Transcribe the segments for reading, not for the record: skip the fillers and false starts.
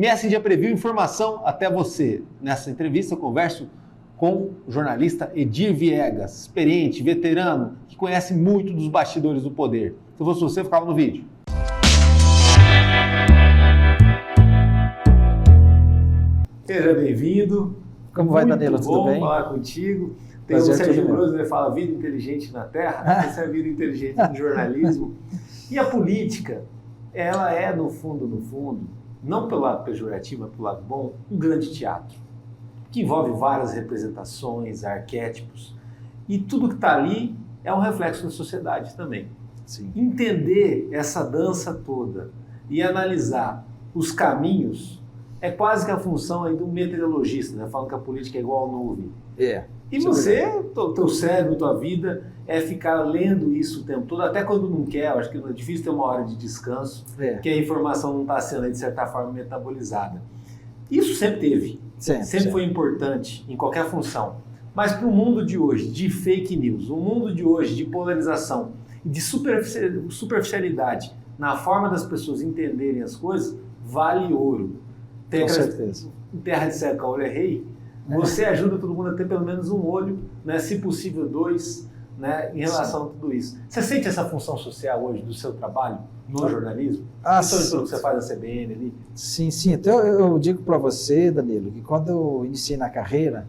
Messenger Preview, informação até você. Nessa entrevista eu converso com o jornalista Edir Viegas, experiente, veterano, que conhece muito dos bastidores do poder. Se fosse você, ficava no vídeo. Seja bem-vindo. Como vai, Danilo? Tudo bem? Muito bom falar contigo. Tem o Sérgio Grosso, ele fala vida inteligente na Terra, essa é a vida inteligente no jornalismo. E a política, ela é, no fundo, não pelo lado pejorativo, mas pelo lado bom, um grande teatro, que envolve várias representações, arquétipos, e tudo que está ali é um reflexo da sociedade também. Sim. Entender essa dança toda e analisar os caminhos é quase que a função aí do meteorologista, né? Falam que a política é igual a nuvem. E você, teu cérebro, tua vida, é ficar lendo isso o tempo todo, até quando não quer. Eu acho que é difícil ter uma hora de descanso, que a informação não está sendo, de certa forma, metabolizada. Isso sempre teve. Sempre foi importante, em qualquer função. Mas para o mundo de hoje, de fake news, o mundo de hoje de polarização e de superficialidade na forma das pessoas entenderem as coisas, vale ouro. Com certeza. Em terra de seca, olho é rei. Você ajuda todo mundo a ter pelo menos um olho, né, se possível dois, né, em relação a tudo isso. Você sente essa função social hoje do seu trabalho no jornalismo? Principalmente pelo que você faz na CBN ali? Sim. Então eu digo para você, Danilo, que quando eu iniciei na carreira,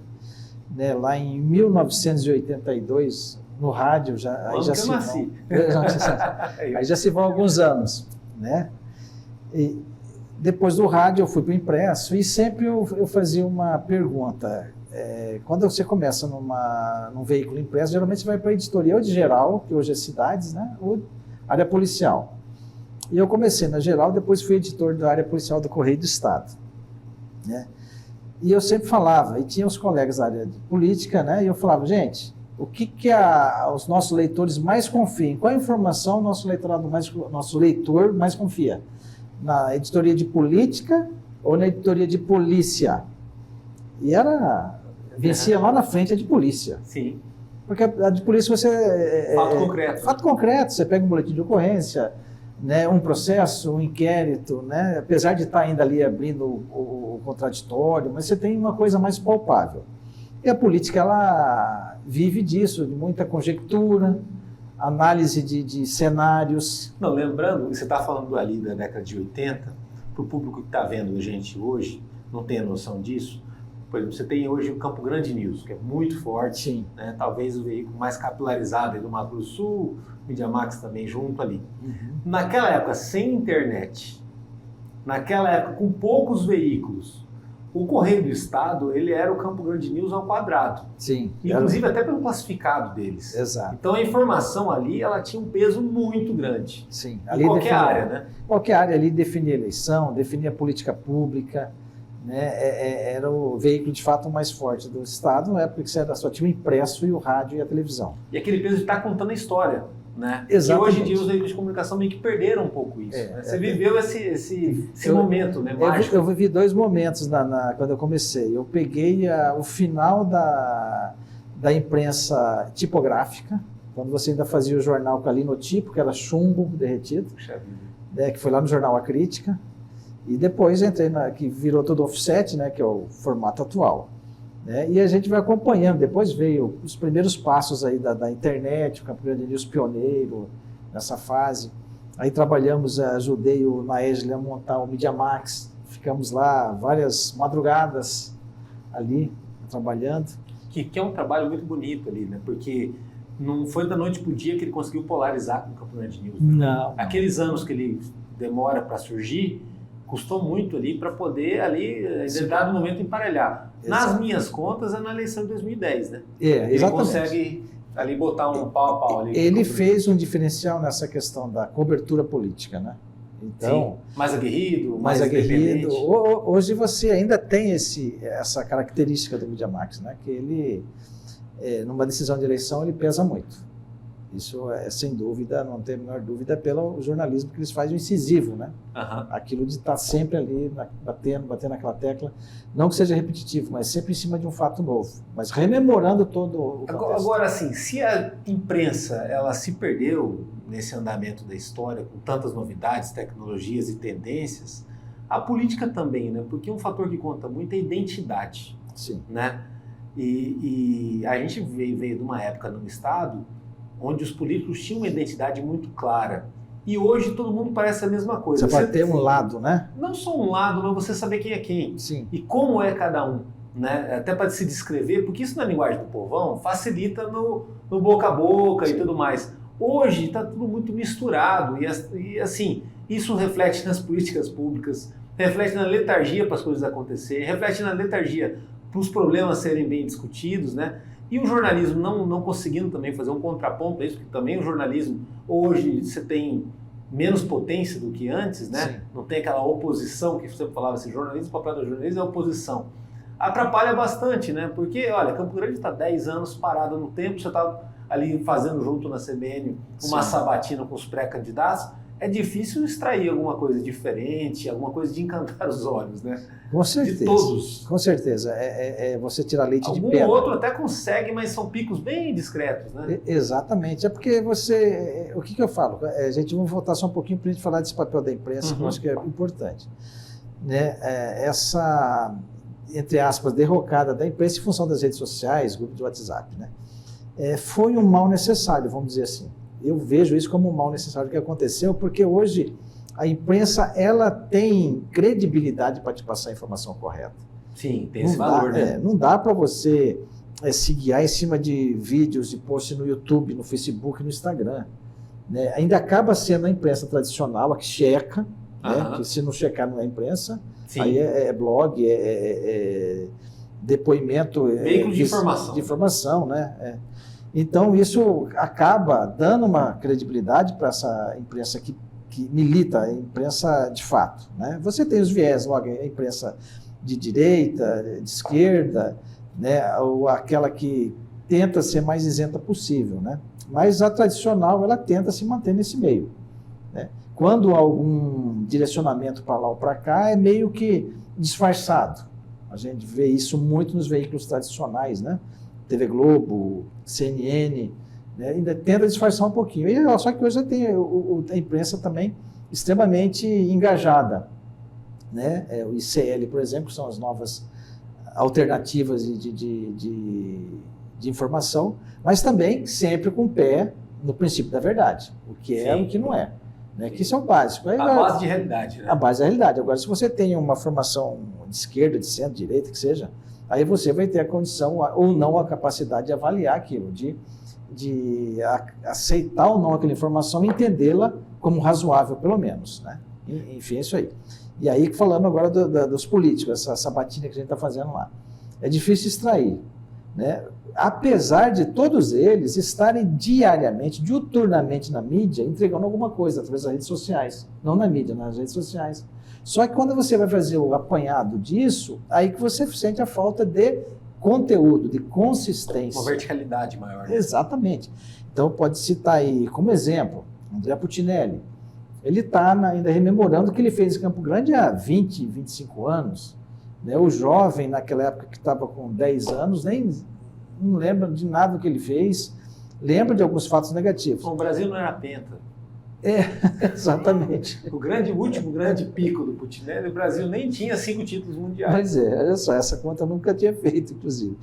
né, lá em 1982, no rádio, aí já se vão alguns anos, né? E depois do rádio eu fui para o impresso e sempre eu fazia uma pergunta. Quando você começa num veículo impresso, geralmente você vai para a editoria ou de geral, que hoje é cidades, né, ou área policial. E eu comecei na geral, depois fui editor da área policial do Correio do Estado, né? E eu sempre falava, e tinha os colegas da área de política, né, e eu falava, gente, o que os nossos leitores mais confiam? Qual a informação o nosso leitor mais confia? Na editoria de política ou na editoria de polícia? E vencia lá na frente a de polícia. Sim. Porque a de polícia você... Fato concreto. Fato concreto, você pega um boletim de ocorrência, né, um processo, um inquérito, né, apesar de estar ainda ali abrindo o contraditório, mas você tem uma coisa mais palpável. E a política, ela vive disso, de muita conjectura, análise de cenários. Não, lembrando, você está falando ali da década de 80, para o público que está vendo a gente hoje, não tem a noção disso. Por exemplo, você tem hoje o Campo Grande News, que é muito forte, né? Talvez o veículo mais capilarizado do Mato Grosso do Sul, Mídia Max também junto ali. Naquela época, sem internet, naquela época, com poucos veículos, o Correio do Estado, ele era o Campo Grande News ao quadrado. Sim. Inclusive até pelo classificado deles. Exato. Então a informação ali, ela tinha um peso muito grande. Sim. Ali em qualquer área, né? Qualquer área ali definia eleição, definia política pública, né? Era o veículo de fato mais forte do Estado, na época que só tinha o impresso e o rádio e a televisão. E aquele peso de estar contando a história, né? Exatamente. E hoje em dia os veículos de comunicação meio que perderam um pouco isso. Né? Você viveu esse momento, né, mágico. Eu vivi dois momentos quando eu comecei. Eu peguei o final da imprensa tipográfica, quando você ainda fazia o jornal com a linotipo, que era chumbo derretido, que foi lá no jornal A Crítica, e depois entrei que virou todo offset, né, que é o formato atual. Né? E a gente vai acompanhando. Depois veio os primeiros passos aí da internet, o Campo Grande News pioneiro nessa fase. Aí ajudei o Naegeli a montar o Mídia Max, ficamos lá várias madrugadas ali trabalhando. Que é um trabalho muito bonito ali, né? Porque não foi da noite para o dia que ele conseguiu polarizar com o Campo Grande News. Né? Não. Aqueles anos que ele demora para surgir, custou muito ali para poder ali, em determinado momento, emparelhar. Exato. Nas minhas contas, é na eleição de 2010, né? Exatamente. Ele consegue ali botar um pau a pau ali. Ele fez um diferencial nessa questão da cobertura política, né? Então, sim, mais aguerrido, mais aguerrido. Hoje você ainda tem essa característica do Mídia Max, né? Que ele, numa decisão de eleição, ele pesa muito. Isso é, sem dúvida, não tem a menor dúvida, pelo jornalismo que eles fazem, o incisivo, né? Aquilo de estar sempre ali, batendo naquela tecla, não que seja repetitivo, mas sempre em cima de um fato novo, mas rememorando todo o contexto. Agora, assim, se a imprensa, ela se perdeu nesse andamento da história, com tantas novidades, tecnologias e tendências, A política também, né? Porque um fator que conta muito é a identidade. Sim. Né? E a gente veio de uma época no Estado onde os políticos tinham uma identidade muito clara. E hoje todo mundo parece a mesma coisa. Você pode ter um lado, né? Não só um lado, mas você saber quem é quem. Sim. E como é cada um. Né? Até para se descrever, porque isso na linguagem do povão facilita no boca a boca. Sim. E tudo mais. Hoje está tudo muito misturado e assim, isso reflete nas políticas públicas, reflete na letargia para as coisas acontecerem, reflete na letargia para os problemas serem bem discutidos, né? E o jornalismo não conseguindo também fazer um contraponto a isso, porque também o jornalismo, hoje você tem menos potência do que antes, né? Sim. Não tem aquela oposição que você falava assim, jornalismo, o papel do jornalismo é oposição. Atrapalha bastante, né? Porque, olha, Campo Grande está 10 anos parado no tempo, você está ali fazendo junto na CBN uma Sim. sabatina com os pré-candidatos, é difícil extrair alguma coisa diferente, alguma coisa de encantar os olhos, né? Com certeza. De todos. Com certeza. É você tirar leite de pedra. Algum outro até consegue, mas são picos bem discretos, né? Exatamente. É porque você... O que eu falo? A gente vai voltar só um pouquinho para a gente falar desse papel da imprensa, que eu acho que é importante. Né? Essa, entre aspas, derrocada da imprensa em função das redes sociais, grupo de WhatsApp, né? Foi um mal necessário, vamos dizer assim. Eu vejo isso como um mal necessário que aconteceu, porque hoje a imprensa ela tem credibilidade para te passar a informação correta. Sim, tem esse valor, né? Não dá para você se guiar em cima de vídeos e posts no YouTube, no Facebook e no Instagram. Né? Ainda acaba sendo a imprensa tradicional, a que checa, né? Que se não checar não é imprensa, Sim. Aí é blog, depoimento... Veículo de informação. De informação, né? Então, isso acaba dando uma credibilidade para essa imprensa que milita, a imprensa de fato. Né? Você tem os viés, logo, a imprensa de direita, de esquerda, né? Ou aquela que tenta ser mais isenta possível. Né? Mas a tradicional, ela tenta se manter nesse meio. Né? Quando há algum direcionamento para lá ou para cá, é meio que disfarçado. A gente vê isso muito nos veículos tradicionais, né? TV Globo, CNN, né? Ainda tenta disfarçar um pouquinho. Só que hoje tem a imprensa também extremamente engajada. Né? O ICL, por exemplo, que são as novas alternativas de informação, mas também sempre com o pé no princípio da verdade, o que é o que não é. Né? Que isso é o básico. A base de realidade. Né? A base da realidade. Agora, se você tem uma formação de esquerda, de centro, de direita, que seja, aí você vai ter a condição ou não a capacidade de avaliar aquilo, de aceitar ou não aquela informação e entendê-la como razoável, pelo menos. Né? Enfim, é isso aí. E aí, falando agora dos políticos, essa sabatina que a gente está fazendo lá, é difícil extrair. Né? Apesar de todos eles estarem diariamente, diuturnamente na mídia, entregando alguma coisa através das redes sociais. Não na mídia, nas redes sociais. Só que quando você vai fazer o apanhado disso, aí que você sente a falta de conteúdo, de consistência. Uma verticalidade maior. Né? Exatamente. Então pode citar aí como exemplo, André Putinelli. Ele está ainda rememorando o que ele fez em Campo Grande há 20, 25 anos. Né? O jovem, naquela época que estava com 10 anos, nem não lembra de nada do que ele fez, lembra de alguns fatos negativos. O Brasil não era penta. Exatamente. O último grande pico do Putinelli, o Brasil nem tinha 5 títulos mundiais. Mas olha só, essa conta eu nunca tinha feito, inclusive.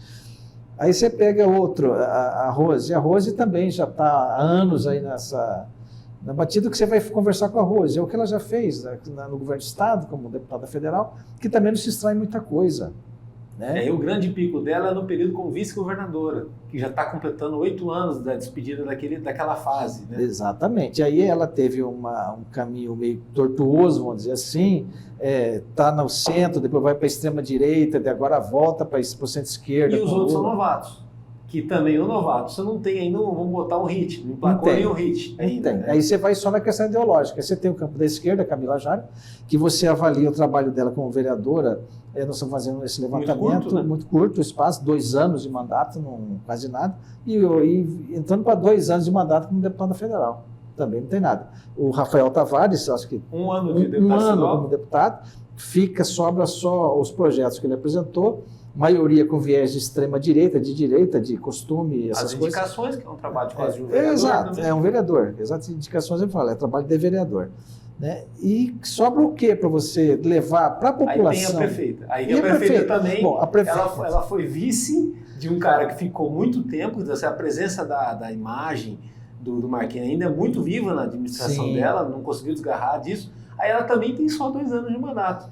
Aí você pega outro, a Rose. A Rose também já está há anos aí na batida que você vai conversar com a Rose. É o que ela já fez no governo do Estado, como deputada federal, que também não se extrai muita coisa. Né? E o grande pico dela é no período como vice-governadora, que já está completando 8 anos da despedida daquela fase. Né? Exatamente. Aí ela teve um caminho meio tortuoso, vamos dizer assim, está no centro, depois vai para a extrema-direita, agora volta para o centro-esquerda. E os outros são novatos, que também o novato, você não tem ainda, vamos botar um hit, não emplacou nenhum hit ainda. Né? Aí você vai só na questão ideológica. Você tem o campo da esquerda, Camila Jari, que você avalia o trabalho dela como vereadora. Nós estamos fazendo esse levantamento muito curto, o espaço, 2 anos de mandato, quase nada, e entrando para 2 anos de mandato como deputada federal. Também não tem nada. O Rafael Tavares, acho que um ano de deputado como deputado, sobra só os projetos que ele apresentou, maioria com viés de extrema-direita, de costume, essas coisas. As indicações, que é um trabalho de quase de um vereador. Exato, é um vereador. Exato, indicações eu falo, é trabalho de vereador. né? E sobra o que para você levar para a população? Aí tem a prefeita. Aí a prefeita também, bom, ela foi vice de um cara que ficou muito tempo, então, a presença da imagem do Marquinhos ainda é muito viva na administração dela, não conseguiu desgarrar disso. Aí ela também tem só 2 anos de mandato.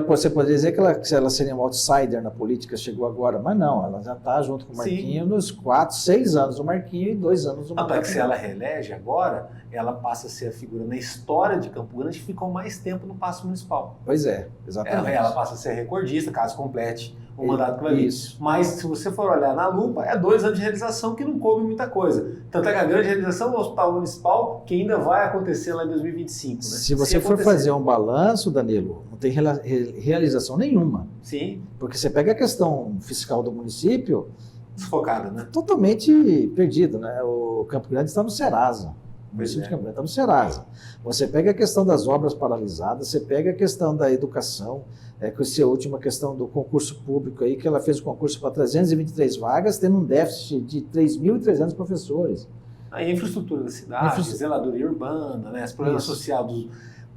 Você poderia dizer que ela seria um outsider na política, chegou agora, mas não, ela já está junto com o Marquinhos nos 4, 6 anos do Marquinhos e 2 anos do Marquinhos. Até que se ela reelege agora, ela passa a ser a figura na história de Campo Grande que ficou mais tempo no Paço Municipal. Pois é, exatamente. Ela passa a ser recordista, caso complete o mandato que vai vir. Mas se você for olhar na lupa, é 2 anos de realização que não coube muita coisa. Tanto é que a grande realização é o Hospital Municipal, que ainda vai acontecer lá em 2025. Né? Se você for fazer um balanço, Danilo, não tem realização nenhuma. Sim. Porque você pega a questão fiscal do município... Desfocada, né? Totalmente perdido, né? O Campo Grande está no Serasa. O município de Campo Grande está no Serasa. Você pega a questão das obras paralisadas, você pega a questão da educação, com essa última questão do concurso público aí, que ela fez o concurso para 323 vagas, tendo um déficit de 3.300 professores. A infraestrutura da cidade, zeladoria urbana, né? Os problemas sociais dos...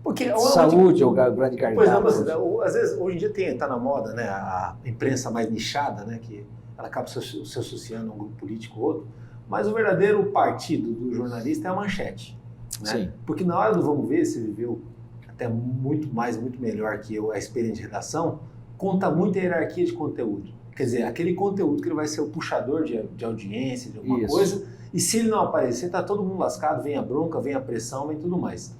Porque saúde é o grande gargalo. Por exemplo, às vezes, hoje em dia está na moda, né, a imprensa mais nichada, né, que ela acaba se associando a um grupo político ou outro, mas o verdadeiro partido do jornalista é a manchete. Né? Sim. Porque na hora do vamos ver, você viveu até muito melhor que eu a experiência de redação, conta muito a hierarquia de conteúdo. Quer dizer, aquele conteúdo que ele vai ser o puxador de audiência, de alguma coisa, e se ele não aparecer, está todo mundo lascado, vem a bronca, vem a pressão, vem tudo mais.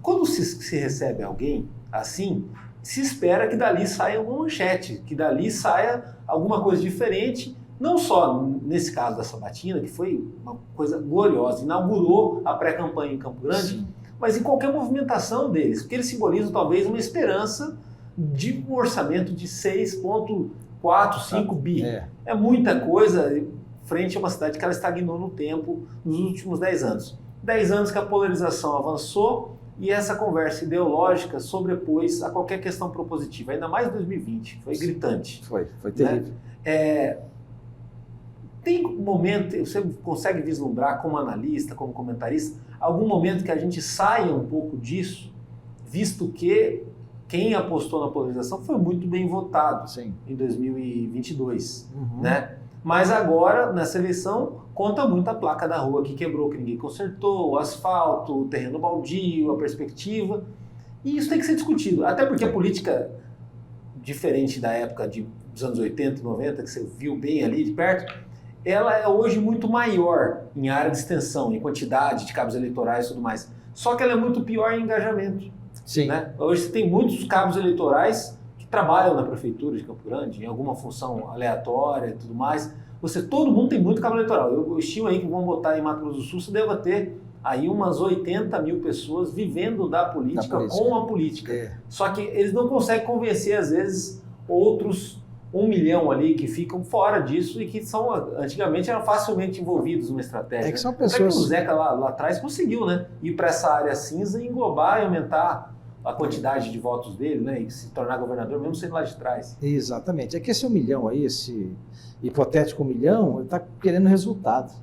Quando se recebe alguém assim, se espera que dali saia uma manchete, que dali saia alguma coisa diferente, não só nesse caso da Sabatina, que foi uma coisa gloriosa, inaugurou a pré-campanha em Campo Grande, mas em qualquer movimentação deles, porque eles simbolizam talvez uma esperança de um orçamento de 6,4, 5 bi. É muita coisa frente a uma cidade que ela estagnou no tempo nos últimos 10 anos. 10 anos que a polarização avançou, e essa conversa ideológica sobrepôs a qualquer questão propositiva, ainda mais em 2020, foi gritante. Foi terrível. Né? Tem um momento, você consegue vislumbrar como analista, como comentarista, algum momento que a gente saia um pouco disso, visto que quem apostou na polarização foi muito bem votado em 2022, né? Mas agora, nessa eleição, conta muito a placa da rua que quebrou, que ninguém consertou, o asfalto, o terreno baldio, a perspectiva. E isso tem que ser discutido. Até porque a política, diferente da época dos anos 80 e 90, que você viu bem ali de perto, ela é hoje muito maior em área de extensão, em quantidade de cabos eleitorais e tudo mais. Só que ela é muito pior em engajamento. Né? Hoje você tem muitos cabos eleitorais trabalham na prefeitura de Campo Grande, em alguma função aleatória e tudo mais. Todo mundo tem muito cabo eleitoral. Eu estimo aí que vão botar em Mato Grosso do Sul, você deva ter aí umas 80 mil pessoas vivendo da política com a política. Só que eles não conseguem convencer, às vezes, outros 1 milhão ali que ficam fora disso e que antigamente eram facilmente envolvidos numa estratégia. Que são pessoas... Até que o Zeca lá atrás conseguiu, né, ir para essa área cinza e englobar e aumentar a quantidade de votos dele, né, e se tornar governador, mesmo sendo lá de trás. Exatamente. É que esse 1 milhão aí, esse hipotético 1 milhão, ele está querendo resultado.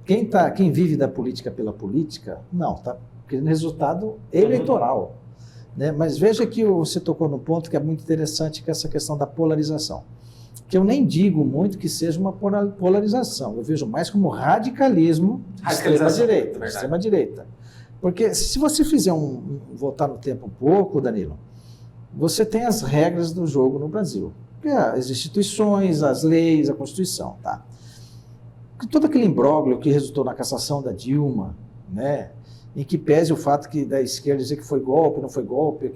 Quem vive da política pela política, não, está querendo resultado eleitoral. Né? Mas veja que você tocou num ponto que é muito interessante, que é essa questão da polarização. Que eu nem digo muito que seja uma polarização, eu vejo mais como radicalismo de extrema-direita. Porque se você fizer voltar no tempo um pouco, Danilo, você tem as regras do jogo no Brasil. Que é as instituições, as leis, a Constituição. Tá? Todo aquele imbróglio que resultou na cassação da Dilma, né, em que pese o fato que da esquerda dizer que foi golpe, não foi golpe,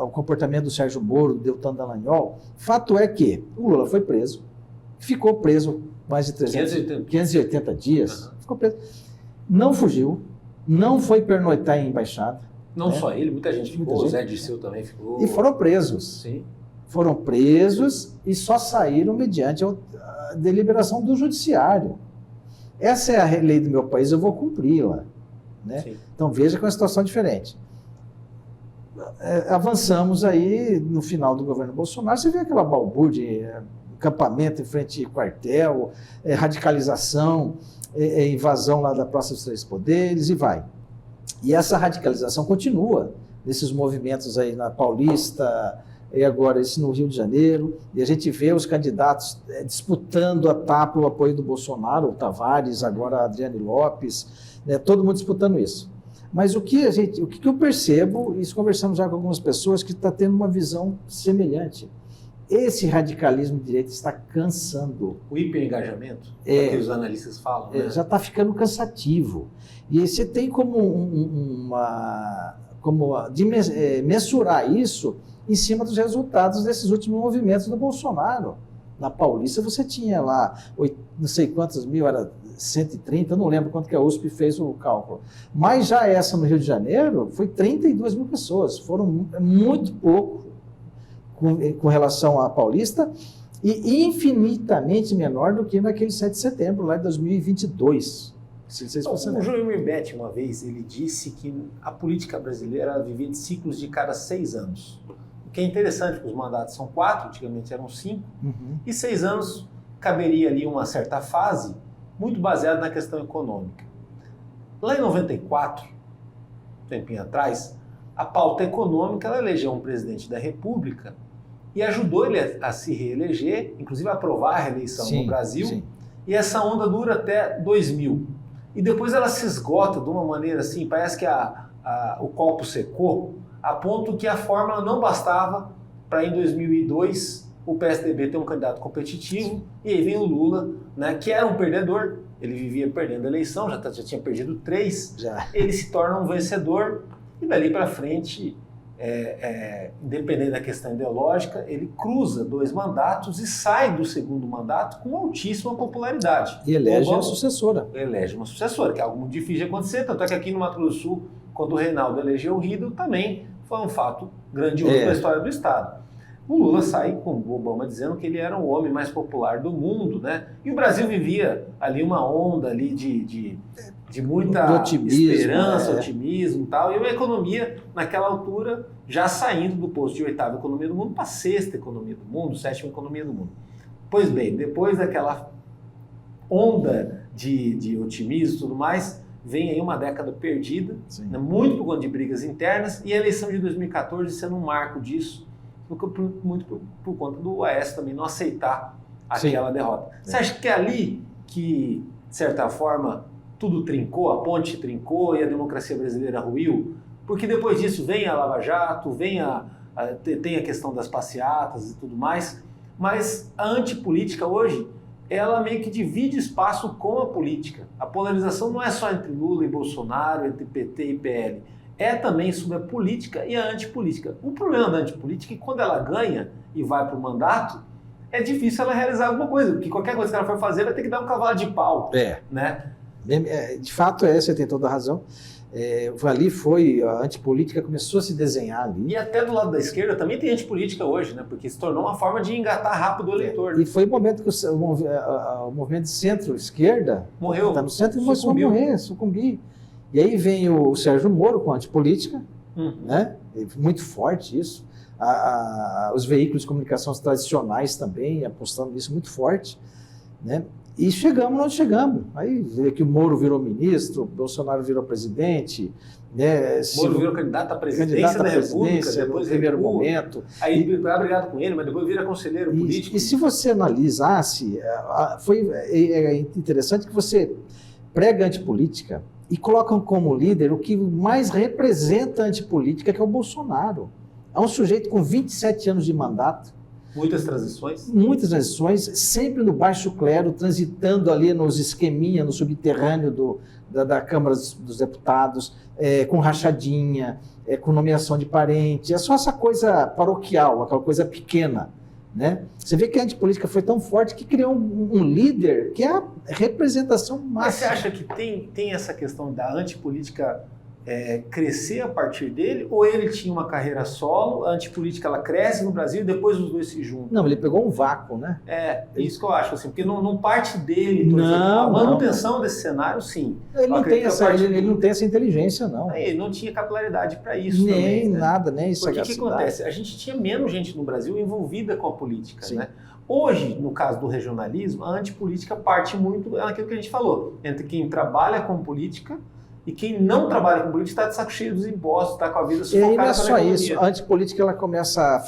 o comportamento do Sérgio Moro, do Deltan Dallagnol, fato é que o Lula foi preso, ficou preso mais de 580 dias, ficou preso, não fugiu, não foi pernoitar em embaixada. Não só ele, muita gente ficou, o Zé Dirceu também ficou. E foram presos. Sim. Foram presos e só saíram mediante a deliberação do judiciário. Essa é a lei do meu país, eu vou cumpri-la. Né? Então veja que é uma situação diferente. Avançamos aí no final do governo Bolsonaro, você vê aquela balbúrdia, acampamento em frente ao quartel, radicalização, invasão lá da Praça dos Três Poderes e vai. E essa radicalização continua nesses movimentos aí na Paulista, e agora esse no Rio de Janeiro, e a gente vê os candidatos disputando a tapa, o apoio do Bolsonaro, o Tavares, agora a Adriane Lopes, né, todo mundo disputando isso. Mas o que eu percebo, e conversamos já com algumas pessoas, que está tendo uma visão semelhante. Esse radicalismo de direita está cansando. O hiperengajamento, que os analistas falam. Né? Já está ficando cansativo. E você tem mensurar isso em cima dos resultados desses últimos movimentos do Bolsonaro. Na Paulista você tinha lá, não sei quantos mil, era 130, eu não lembro quanto que a USP fez o cálculo. Mas já essa no Rio de Janeiro foi 32 mil pessoas, foram muito pouco com relação à Paulista e infinitamente menor do que naquele 7 de setembro, lá de 2022. O João Mirbet, uma vez, ele disse que a política brasileira vivia de ciclos de cada 6 anos. O que é interessante, porque os mandatos são 4, antigamente eram 5, e 6 anos caberia ali uma certa fase, muito baseada na questão econômica. Lá em 94, um tempinho atrás, a pauta econômica, ela elegeu um presidente da República e ajudou ele a se reeleger, inclusive a aprovar a reeleição no Brasil, e essa onda dura até 2000. E depois ela se esgota de uma maneira assim, parece que o copo secou, a ponto que a fórmula não bastava para em 2002 o PSDB ter um candidato competitivo, e aí vem o Lula, né, que era um perdedor, ele vivia perdendo a eleição, já tinha perdido 3, ele se torna um vencedor, e dali para frente, independente da questão ideológica, ele cruza 2 mandatos e sai do segundo mandato com altíssima popularidade. E elege a sucessora. Elege uma sucessora, que é algo muito difícil de acontecer, tanto é que aqui no Mato Grosso do Sul, quando o Reinaldo elegeu o Rido, também foi um fato grandioso da história do Estado. O Lula sai com o Obama dizendo que ele era o homem mais popular do mundo, né? E o Brasil vivia ali uma onda ali de muita otimismo, esperança, otimismo e tal, e uma economia, naquela altura, já saindo do posto de 8ª economia do mundo para a 6ª economia do mundo, 7ª economia do mundo. Pois bem, depois daquela onda de otimismo e tudo mais, vem aí uma década perdida, né, muito por conta de brigas internas, e a eleição de 2014 sendo um marco disso, muito por conta do Aécio também não aceitar aquela derrota. Você acha que é ali que, de certa forma, tudo trincou, a ponte trincou e a democracia brasileira ruiu? Porque depois disso vem a Lava Jato, tem a questão das passeatas e tudo mais, mas a antipolítica hoje, ela meio que divide espaço com a política. A polarização não é só entre Lula e Bolsonaro, entre PT e PL, é também sobre a política e a antipolítica. O problema da antipolítica é que quando ela ganha e vai para o mandato, é difícil ela realizar alguma coisa, porque qualquer coisa que ela for fazer vai ter que dar um cavalo de pau. Né? De fato, você tem toda a razão. Ali a antipolítica começou a se desenhar ali. E até do lado da esquerda também tem antipolítica hoje, né? Porque se tornou uma forma de engatar rápido o eleitor. Né? E foi o momento que o movimento de centro-esquerda morreu. Está no centro e começou a morrer, sucumbir. E aí vem o Sérgio Moro com a antipolítica, né? Muito forte isso. Os veículos de comunicação tradicionais também apostando nisso muito forte, né? E chegamos onde chegamos. Aí vê que o Moro virou ministro, o Bolsonaro virou presidente, né? Moro virou candidato à presidência da República, depois no primeiro momento. Aí vai brigado com ele, mas depois vira conselheiro político. E se você analisasse, é interessante que você prega a antipolítica e colocam como líder o que mais representa a antipolítica, que é o Bolsonaro. É um sujeito com 27 anos de mandato. Muitas transições? Muitas transições, sempre no baixo clero, transitando ali nos esqueminha, no subterrâneo da Câmara dos Deputados, com rachadinha, com nomeação de parente. É só essa coisa paroquial, aquela coisa pequena. Né? Você vê que a antipolítica foi tão forte que criou um líder que é a representação máxima. Mas você acha que tem essa questão da antipolítica crescer a partir dele, ou ele tinha uma carreira solo, a antipolítica ela cresce no Brasil e depois os dois se juntam? Não, ele pegou um vácuo, né? É isso que eu acho, assim, porque não parte dele. A manutenção desse cenário, sim. Ele não tem essa inteligência, não. Ele não tinha capilaridade para isso nem também. Né? Nada, nem isso. Porque o que acontece? A gente tinha menos gente no Brasil envolvida com a política, né? Hoje, no caso do regionalismo, a antipolítica parte muito naquilo que a gente falou, entre quem trabalha com política E quem não trabalha com política está de saco cheio dos impostos, está com a vida sufocada. E não é só isso. A antipolítica ela começa a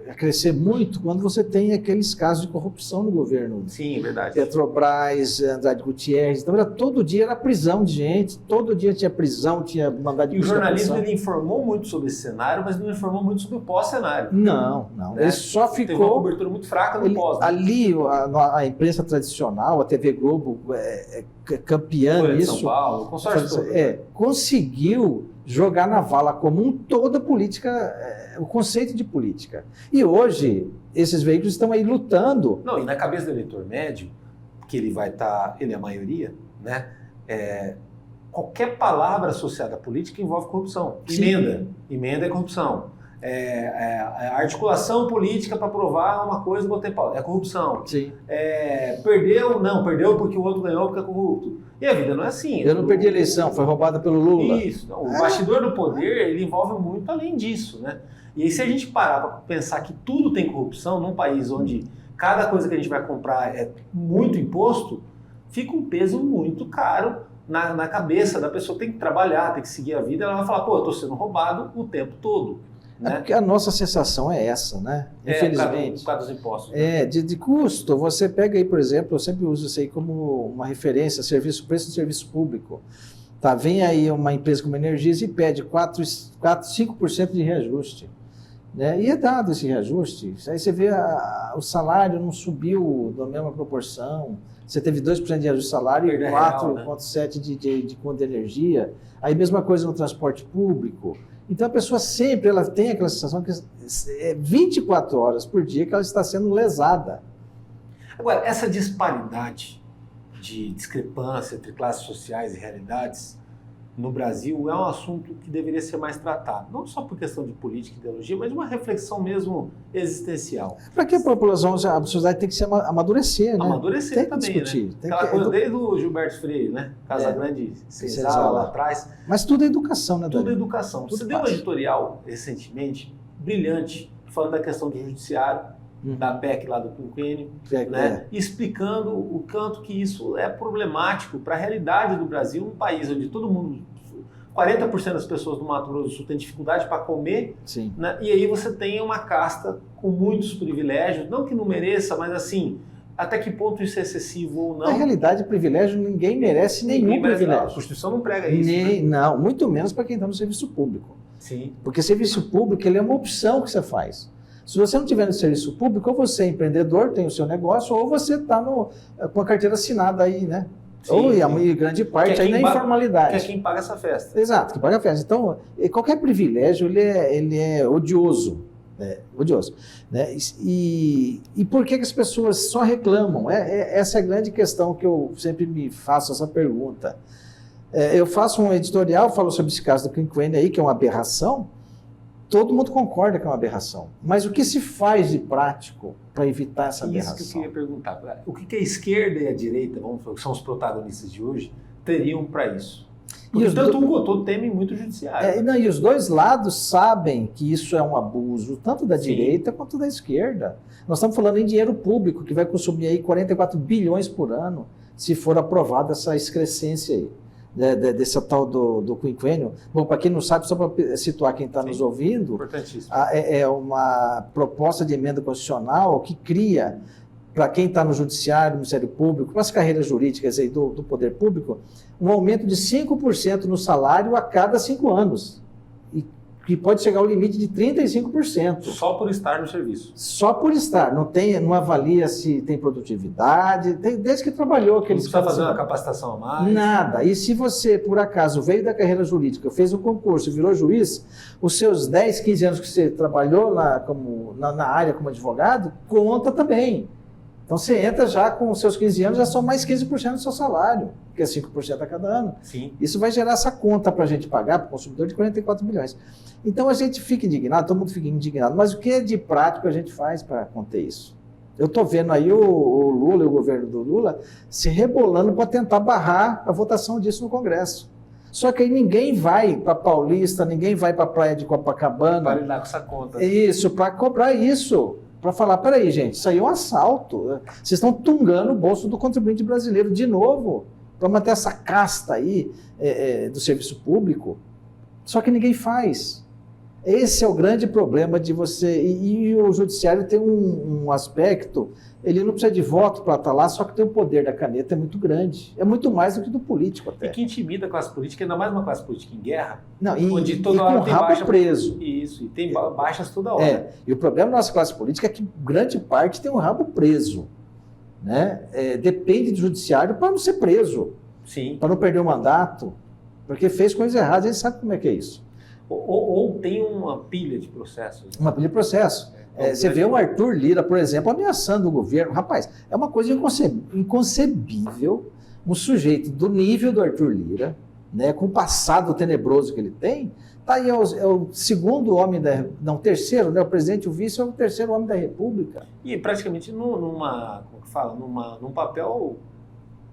a crescer muito quando você tem aqueles casos de corrupção no governo. Sim, é verdade. Petrobras, Andrade Gutierrez. Então, todo dia era prisão de gente, todo dia tinha prisão, tinha mandado de prisão. E o jornalismo ele informou muito sobre esse cenário, mas não informou muito sobre o pós-cenário. Não. Né? Ele só ficou... Teve uma cobertura muito fraca no pós. Né? Ali, a imprensa tradicional, a TV Globo, campeã nisso. São Paulo, consórcio todo. Conseguiu jogar na vala comum toda a política, o conceito de política. E hoje, esses veículos estão aí lutando. Não, e na cabeça do eleitor médio, que ele vai estar, ele é a maioria, né? Qualquer palavra associada à política envolve corrupção. Emenda é corrupção. A articulação política para provar uma coisa e botar em pauta. É corrupção. Sim. Perdeu porque o outro ganhou porque é corrupto. E a vida não é assim. Eu não perdi a eleição, foi roubada pelo Lula. Isso. Não, o bastidor do poder, ele envolve muito além disso, né? E aí se a gente parar para pensar que tudo tem corrupção, num país onde cada coisa que a gente vai comprar é muito imposto, fica um peso muito caro na cabeça da pessoa. Tem que trabalhar, tem que seguir a vida, ela vai falar, eu estou sendo roubado o tempo todo. Né? Porque a nossa sensação é essa, né? Infelizmente. Por causa dos impostos. Né? De custo. Você pega aí, por exemplo, eu sempre uso isso aí como uma referência, preço de serviço público. Tá, vem aí uma empresa como a Energisa e pede 5% de reajuste. Né? E é dado esse reajuste. Aí você vê o salário não subiu da mesma proporção. Você teve 2% de reajuste de salário e 4,7% de conta de energia. Aí mesma coisa no transporte público. Então a pessoa sempre ela tem aquela sensação que é 24 horas por dia que ela está sendo lesada. Agora, essa disparidade de discrepância entre classes sociais e realidades no Brasil é um assunto que deveria ser mais tratado. Não só por questão de política e ideologia, mas de uma reflexão mesmo existencial. Para que a população, a sociedade tem que se amadurecer, né? Amadurecer tem também, discutir. Né? Aquela coisa desde o Gilberto Freire, né? Casa Grande, Senzala lá atrás. Mas tudo é educação, né, Dani? Tudo é educação. Você deu um editorial recentemente, brilhante, falando da questão do judiciário, da PEC lá do quinquênio, né? Explicando o quanto que isso é problemático para a realidade do Brasil, um país onde todo mundo, 40% das pessoas do Mato Grosso do Sul tem dificuldade para comer, né? E aí você tem uma casta com muitos privilégios, não que não mereça, mas assim, até que ponto isso é excessivo ou não. Na realidade, privilégio, ninguém merece nenhum privilégio. Não, a Constituição não prega isso. Né? Não, muito menos para quem está no serviço público. Sim. Porque serviço público ele é uma opção que você faz. Se você não tiver no serviço público, ou você é empreendedor, tem o seu negócio, ou você está com a carteira assinada aí, né? Sim, e grande parte aí na informalidade. Que é quem paga essa festa. Exato, que paga a festa. Então, qualquer privilégio, ele é odioso. Odioso. Né? E por que as pessoas só reclamam? Essa é a grande questão que eu sempre me faço essa pergunta. Eu faço um editorial, falo sobre esse caso do quinquênio aí, que é uma aberração. Todo mundo concorda que é uma aberração. Mas o que se faz de prático para evitar essa aberração? Isso que eu queria perguntar. O que a esquerda e a direita, que são os protagonistas de hoje, teriam para isso? Porque tanto um quanto outro temem muito o judiciário. E os dois lados sabem que isso é um abuso, tanto da direita quanto da esquerda. Nós estamos falando em dinheiro público, que vai consumir aí 44 bilhões por ano, se for aprovada essa excrescência aí. Desse tal do quinquênio. Bom, para quem não sabe, só para situar quem está nos ouvindo, é uma proposta de emenda constitucional que cria, para quem está no judiciário, no Ministério Público, para as carreiras jurídicas aí do poder público, um aumento de 5% no salário a cada 5 anos. E que pode chegar ao limite de 35%. Só por estar no serviço. Só por estar. Não avalia se tem produtividade, desde que trabalhou. Não precisa fazer uma capacitação a mais. Nada. E se você, por acaso, veio da carreira jurídica, fez um concurso e virou juiz, os seus 10, 15 anos que você trabalhou na área como advogado, conta também. Então você entra já com os seus 15 anos, já são mais 15% do seu salário, que é 5% a cada ano. Sim. Isso vai gerar essa conta para a gente pagar, para o consumidor, de 44 milhões. Então a gente fica indignado, todo mundo fica indignado, mas o que é de prático a gente faz para conter isso? Eu estou vendo aí o Lula e o governo do Lula se rebolando para tentar barrar a votação disso no Congresso. Só que aí ninguém vai para Paulista, ninguém vai para a praia de Copacabana. Para lidar com essa conta. Isso, para cobrar isso. Para falar, peraí, gente, isso aí é um assalto. Vocês estão tungando o bolso do contribuinte brasileiro de novo. para manter essa casta aí do serviço público, só que ninguém faz. Esse é o grande problema de você... E o judiciário tem um aspecto, ele não precisa de voto para estar lá, só que tem o poder da caneta é muito grande. É muito mais do que do político até. E que intimida a classe política, ainda mais uma classe política em guerra, não, onde toda hora tem rabo baixa preso. Isso, e tem baixas toda hora. E o problema da nossa classe política é que grande parte tem um rabo preso. Né? Depende do judiciário para não ser preso, para não perder o mandato, porque fez coisas erradas, a gente sabe como é que é isso. Ou tem uma pilha de processos. Né? Uma pilha de processos. Você vê o Arthur Lira, por exemplo, ameaçando o governo. Rapaz, é uma coisa inconcebível um sujeito do nível do Arthur Lira, né, com o passado tenebroso que ele tem, tá aí, é o segundo homem não, terceiro, né, o presidente e o vice é o terceiro homem da República. E praticamente como que fala, num papel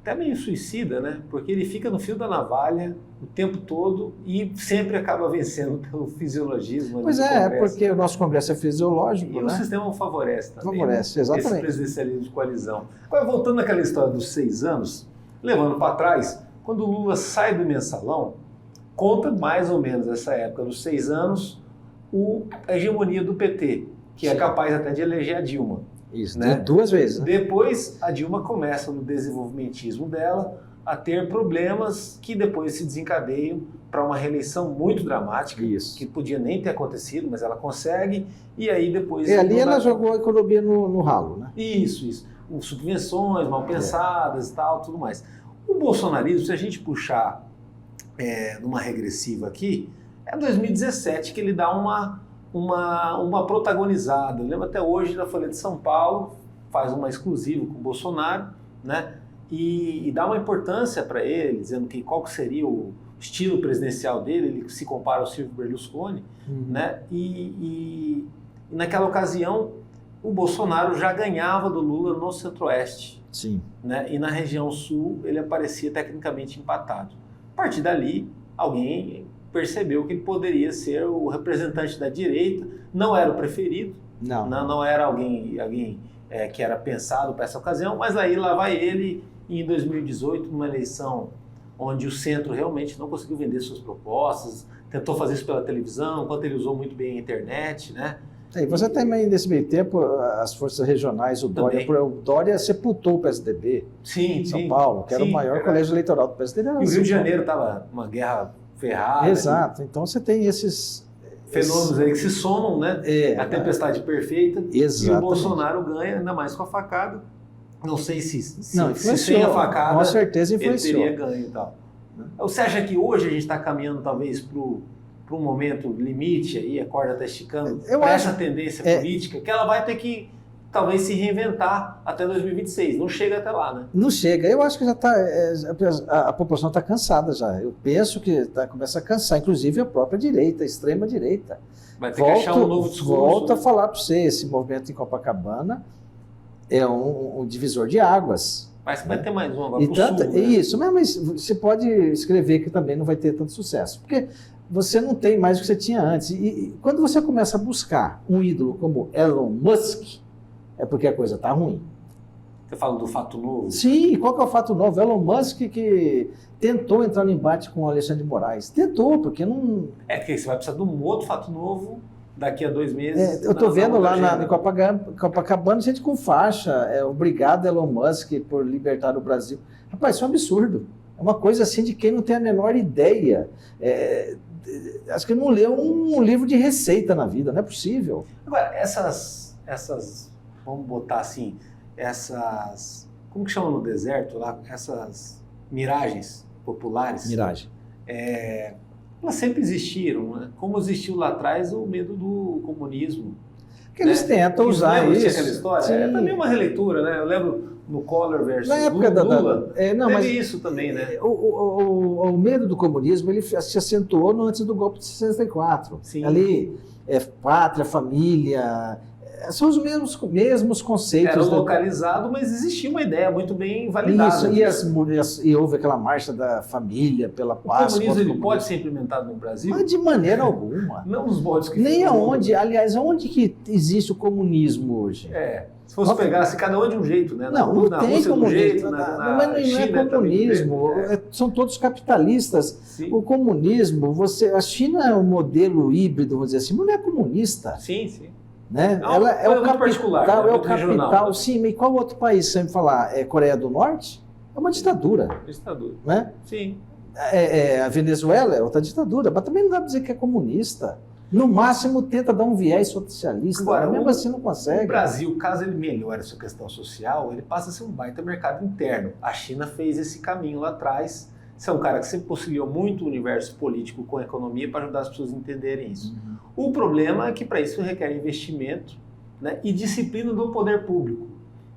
até meio suicida, né? Porque ele fica no fio da navalha o tempo todo e sempre acaba vencendo pelo fisiologismo. Pois porque o nosso Congresso é fisiológico, e né? o sistema favorece também. Favorece, exatamente. Esse presidencialismo de coalizão. Agora, voltando àquela história dos 6 anos, levando para trás, quando o Lula sai do mensalão, conta mais ou menos essa época dos 6 anos, a hegemonia do PT, que é capaz até de eleger a Dilma. Isso, né? 2 vezes. Né? Depois, a Dilma começa no desenvolvimentismo dela a ter problemas que depois se desencadeiam para uma reeleição muito dramática, que podia nem ter acontecido, mas ela consegue, e aí depois... ali ela jogou a economia no ralo, né? Isso. Subvenções mal pensadas e tal, tudo mais. O bolsonarismo, se a gente puxar numa regressiva aqui, é 2017 que ele dá uma protagonizada. Eu lembro até hoje da Folha de São Paulo, faz uma exclusiva com o Bolsonaro, né? E dá uma importância para ele, dizendo qual que seria o estilo presidencial dele, ele se compara ao Silvio Berlusconi, né? E naquela ocasião o Bolsonaro já ganhava do Lula no Centro-Oeste. Sim. Né? E na região Sul ele aparecia tecnicamente empatado. A partir dali, alguém percebeu que ele poderia ser o representante da direita, não era o preferido, não era alguém que era pensado para essa ocasião, mas aí lá vai ele em 2018, numa eleição onde o centro realmente não conseguiu vender suas propostas, tentou fazer isso pela televisão, enquanto ele usou muito bem a internet, né? E você também, nesse meio tempo, as forças regionais, o Dória sepultou o PSDB em São Paulo, que era o maior colégio eleitoral do PSDB. E o Rio de Janeiro estava uma guerra ferrada. Exato, então você tem esses fenômenos aí que se somam, né? A tempestade perfeita. Exatamente. E o Bolsonaro ganha, ainda mais com a facada. Não sei se sem a facada com certeza influenciou. Ele teria ganho e tal. Você acha que hoje a gente está caminhando talvez para um momento limite, aí a corda está esticando, para essa tendência política, que ela vai ter que talvez se reinventar até 2026. Não chega até lá, né? Não chega. Eu acho que já está... a população está cansada já. Eu penso que começa a cansar, inclusive a própria direita, a extrema-direita. Vai ter que achar um novo discurso. Volto a falar para você, esse movimento em Copacabana é um divisor de águas. Mas vai ter mais um agora para o Sul, né? Isso, mas você pode escrever que também não vai ter tanto sucesso. Porque você não tem mais o que você tinha antes. E quando você começa a buscar um ídolo como Elon Musk, é porque a coisa está ruim. Você fala do fato novo? Sim, qual que é o fato novo? Elon Musk que tentou entrar no embate com o Alexandre de Moraes. Tentou, porque não... Porque você vai precisar de um outro fato novo daqui a 2 meses. Eu estou vendo lá em Copacabana, gente com faixa, obrigado Elon Musk por libertar o Brasil. Rapaz, isso é um absurdo. É uma coisa assim de quem não tem a menor ideia. Acho que não leu um livro de receita na vida, não é possível. Agora, essas vamos botar assim, como que chama no deserto lá? Essas miragens populares. Miragem. Elas sempre existiram, né? Como existiu lá atrás o medo do comunismo. Que eles tentam usar isso. Aquela história? Sim. É também uma releitura, né? Eu lembro no Collor versus na época Lula, mas isso também, né? O medo do comunismo ele se acentuou antes do golpe de 64. Sim. Ali, pátria, família, São os mesmos conceitos. Era localizado, mas existia uma ideia muito bem validada. Isso, e houve aquela marcha da família pela paz. O comunismo ele pode ser implementado no Brasil? Mas de maneira alguma. Não nos moldes que... Nem aonde, aliás, aonde que existe o comunismo hoje? Se fosse pegar, se cada um de um jeito, né? Não tem comunismo. Mas não é comunismo. São todos capitalistas. Sim. O comunismo, a China é um modelo híbrido, vamos dizer assim, mas não é comunista. Sim, sim. Né? Ela é o capital, particular, é o capital. Sim, mas qual outro país, se você me falar? É Coreia do Norte? É uma ditadura. Ditadura. Né? Sim. A Venezuela é outra ditadura, mas também não dá para dizer que é comunista. No máximo tenta dar um viés socialista, agora, mesmo assim não consegue. O Brasil, caso ele melhore a sua questão social, ele passa a ser um baita mercado interno. A China fez esse caminho lá atrás. Você é um cara que sempre conciliou muito o universo político com a economia para ajudar as pessoas a entenderem isso. O problema é que para isso requer investimento, né, e disciplina do poder público,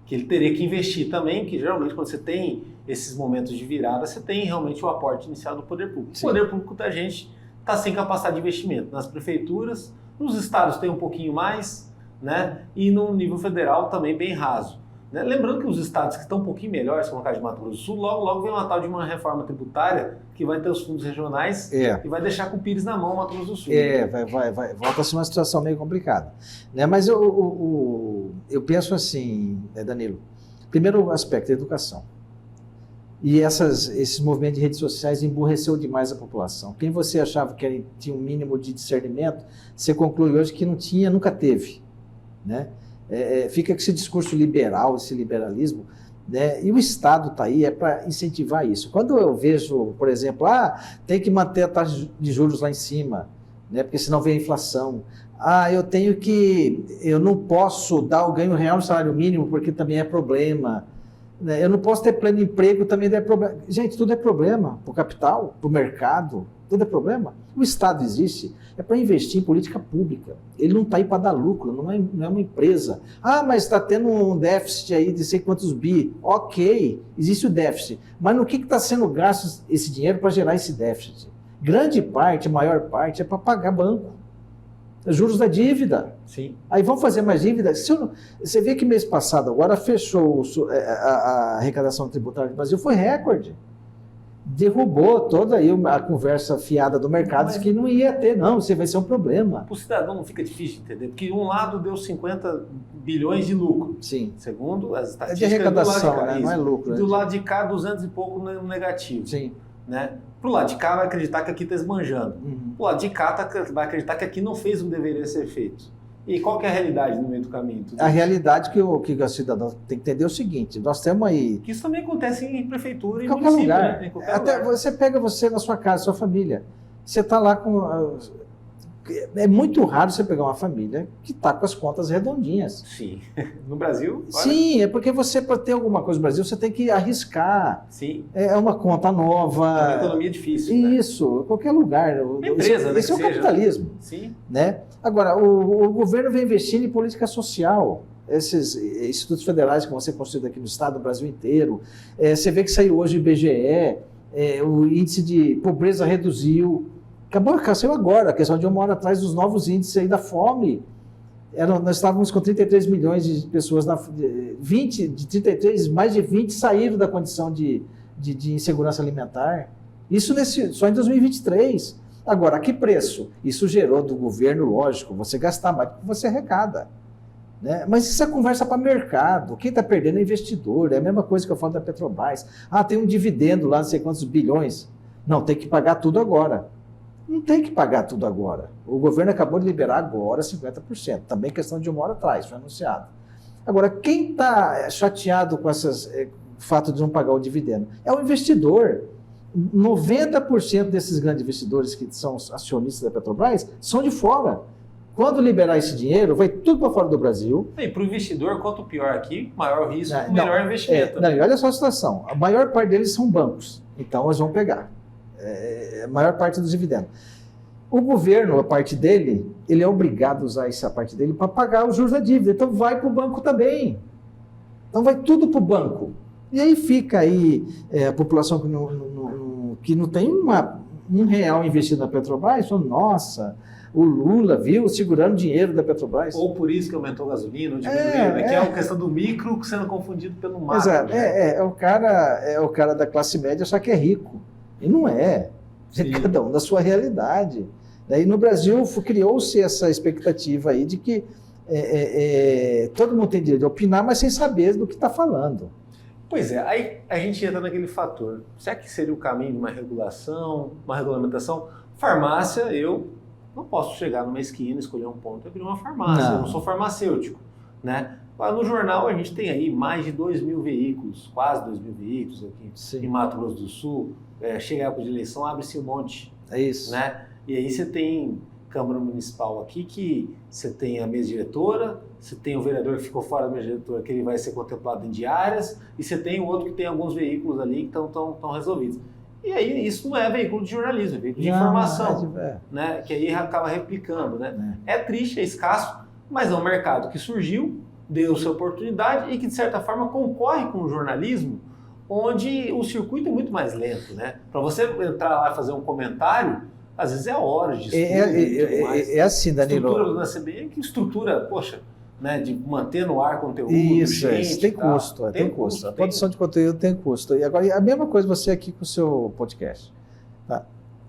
que ele teria que investir também, que geralmente quando você tem esses momentos de virada, você tem realmente o aporte inicial do poder público. Sim. O poder público da gente está sem capacidade de investimento. Nas prefeituras, nos estados tem um pouquinho mais, né, e no nível federal também bem raso. Né? Lembrando que os estados que estão um pouquinho melhores, como o caso de Mato Grosso do Sul, logo vem uma tal de uma reforma tributária que vai ter os fundos regionais e vai deixar com o Pires na mão o Mato Grosso do Sul. Volta a ser uma situação meio complicada. Né? Mas eu penso assim, Danilo, primeiro aspecto, a educação. E esses movimentos de redes sociais emburreceu demais a população. Quem você achava que tinha um mínimo de discernimento, você conclui hoje que não tinha, nunca teve. Né? Fica com esse discurso liberal, esse liberalismo, né? E o Estado está aí para incentivar isso. Quando eu vejo, por exemplo, tem que manter a taxa de juros lá em cima, né? Porque senão vem a inflação. Eu não posso dar o ganho real no salário mínimo porque também é problema. Né? Eu não posso ter pleno emprego, também é problema. Gente, tudo é problema para o capital, para o mercado, tudo é problema. O Estado existe para investir em política pública. Ele não está aí para dar lucro, não é uma empresa. Mas está tendo um déficit aí de sei quantos bi. Ok, existe o déficit. Mas no que está sendo gasto esse dinheiro para gerar esse déficit? Grande parte, maior parte, é para pagar banco. Juros da dívida. Sim. Aí vamos fazer mais dívida. Você vê que mês passado agora fechou a arrecadação tributária do Brasil, foi recorde. Derrubou toda aí a conversa fiada do mercado, disse que não ia ter, não, isso vai ser um problema. Para o cidadão não fica difícil de entender, porque um lado deu 50 bilhões de lucro. Sim. Segundo as estatísticas de arrecadação, do lado de cá, né? Não é lucro. Do lado de cá, 200 e pouco no negativo. Sim. Né? Pro lado de cá vai acreditar que aqui está esbanjando. Pro lado de cá vai acreditar que aqui não fez o que deveria ser feito. E qual que é a realidade no meio do caminho? A realidade que o cidadão tem que entender é o seguinte, nós temos aí... Que isso também acontece em prefeitura e em qualquer município, lugar. Né? Em qualquer Até lugar. Você pega na sua casa, sua família, você está lá com... É muito raro você pegar uma família que está com as contas redondinhas. Sim. No Brasil? Olha. Sim, é porque você, para ter alguma coisa no Brasil, você tem que arriscar. Sim. É uma conta nova. É uma economia difícil. Isso, em qualquer lugar. Empresa, né? Esse é o capitalismo. Sim. Né? Agora, o governo vem investindo em política social. Esses institutos federais que vão ser construídos aqui no estado, no Brasil inteiro. Você vê que saiu hoje o IBGE, o índice de pobreza reduziu. Saiu agora, a questão de uma hora atrás dos novos índices aí da fome. Nós estávamos com 33 milhões de pessoas, de 33, mais de 20 saíram da condição de insegurança alimentar. Isso só em 2023. Agora, a que preço? Isso gerou do governo, lógico, você gastar mais do que você arrecada. Né? Mas isso é conversa para mercado. Quem está perdendo é investidor. É a mesma coisa que eu falo da Petrobras. Tem um dividendo lá, não sei quantos bilhões. Não, tem que pagar tudo agora. Não tem que pagar tudo agora. O governo acabou de liberar agora 50%. Também questão de uma hora atrás, foi anunciado. Agora, quem está chateado com o fato de não pagar o dividendo? É o investidor. 90% desses grandes investidores que são acionistas da Petrobras são de fora. Quando liberar esse dinheiro, vai tudo para fora do Brasil. E para o investidor, quanto pior aqui, maior risco, melhor investimento. E olha só a situação. A maior parte deles são bancos. Então, eles vão pegar. A maior parte dos dividendos. O governo, a parte dele, ele é obrigado a usar essa parte dele para pagar os juros da dívida. Então vai para o banco também. Então vai tudo para o banco. E aí fica aí a população que não tem um real investido na Petrobras, falando, nossa, O Lula, viu, segurando dinheiro da Petrobras. Ou por isso que aumentou a gasolina, ou diminuiu, né? Que é uma questão do micro sendo confundido pelo macro. Exato. Né? É o cara da classe média, só que é rico. E não é. Sim. Cada um da sua realidade. Daí no Brasil criou-se essa expectativa aí de que todo mundo tem direito de opinar, mas sem saber do que está falando. Pois é, aí a gente entra naquele fator. Será que seria o caminho de uma regulação, uma regulamentação? Farmácia, eu não posso chegar numa esquina, escolher um ponto e abrir uma farmácia. Eu não sou farmacêutico, né? No jornal a gente tem aí mais de 2.000 veículos, quase 2.000 veículos aqui Sim. em Mato Grosso do Sul. Chega a época de eleição, abre-se um monte. É isso. Né? E aí você tem Câmara Municipal aqui que você tem a mesa diretora, você tem o vereador que ficou fora da mesa diretora, que ele vai ser contemplado em diárias, e você tem o outro que tem alguns veículos ali que estão resolvidos. E aí isso não é veículo de jornalismo, é veículo de informação, né? Que aí acaba replicando. Né? É triste, é escasso, mas é um mercado que surgiu, deu sua oportunidade e que de certa forma concorre com o jornalismo, onde o circuito é muito mais lento. Né? Para você entrar lá e fazer um comentário, às vezes é horas de estudo. É assim, Danilo. Estrutura na CBN, que estrutura, poxa, né, de manter no ar conteúdo. Isso tem custo. Tem custo. A produção de conteúdo tem custo. E agora, a mesma coisa você aqui com o seu podcast. Tá?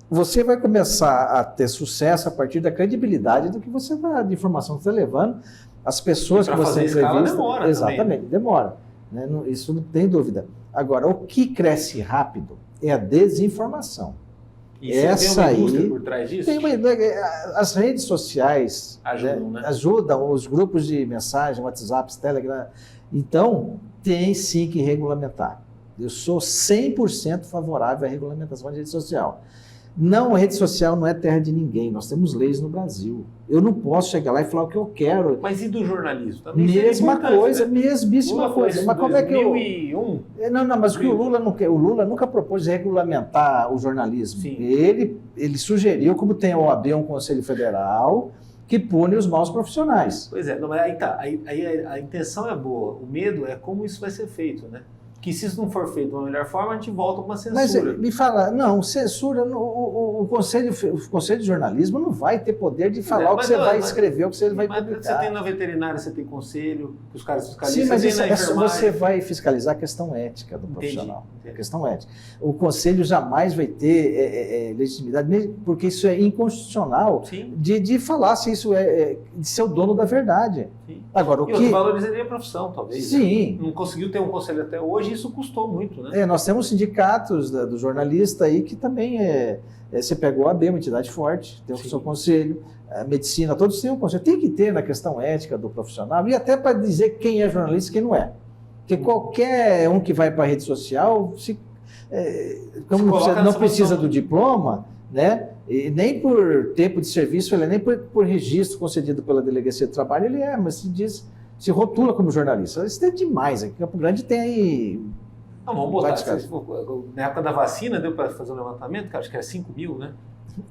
Você vai começar a ter sucesso a partir da credibilidade do que você vai, de informação que você está levando. As pessoas que você entrevista. Demora exatamente, também. Demora. Né? Isso não tem dúvida. Agora, o que cresce rápido é a desinformação. E essa tem uma indústria por trás disso? As redes sociais ajudam, os grupos de mensagem, WhatsApp, Telegram. Então, tem sim que regulamentar. Eu sou 100% favorável à regulamentação de rede social. Não, a rede social não é terra de ninguém. Nós temos leis no Brasil. Eu não posso chegar lá e falar o que eu quero. Mas e do jornalismo? Também mesma coisa, né? Mesmíssima coisa. Mas como é que 2001? Não, mas o que o Lula não quer. O Lula nunca propôs regulamentar o jornalismo. Sim. Ele sugeriu, como tem a OAB, um Conselho Federal, que pune os maus profissionais. Pois é, não, mas aí tá. Aí a intenção é boa. O medo é como isso vai ser feito, né? Que se isso não for feito de uma melhor forma, a gente volta com uma censura. Mas me fala, não, censura, o Conselho de Jornalismo não vai ter poder de falar o que você vai escrever, o que você vai publicar. Você tem na veterinária, você tem conselho, que os caras fiscalizam. Sim, mas você vai fiscalizar a questão ética do profissional. Entendi. A questão ética. O Conselho jamais vai ter legitimidade, porque isso é inconstitucional de falar se isso de ser o dono da verdade. Sim. Agora, eu valorizaria a profissão, talvez. Sim. Né? Não conseguiu ter um conselho até hoje, isso custou muito, né? Nós temos sindicatos do jornalista aí que também você pegou a OAB, uma entidade forte, tem o seu conselho, a medicina, todos têm um conselho. Tem que ter na questão ética do profissional e até para dizer quem é jornalista e quem não é. Porque qualquer um que vai para a rede social, não precisa do diploma, né? E nem por tempo de serviço, nem por registro concedido pela Delegacia de Trabalho, mas se rotula como jornalista. Isso é demais. Aqui em Campo Grande tem aí... Não, vamos botar. Na época da vacina, deu para fazer um levantamento, que acho que era 5.000, né?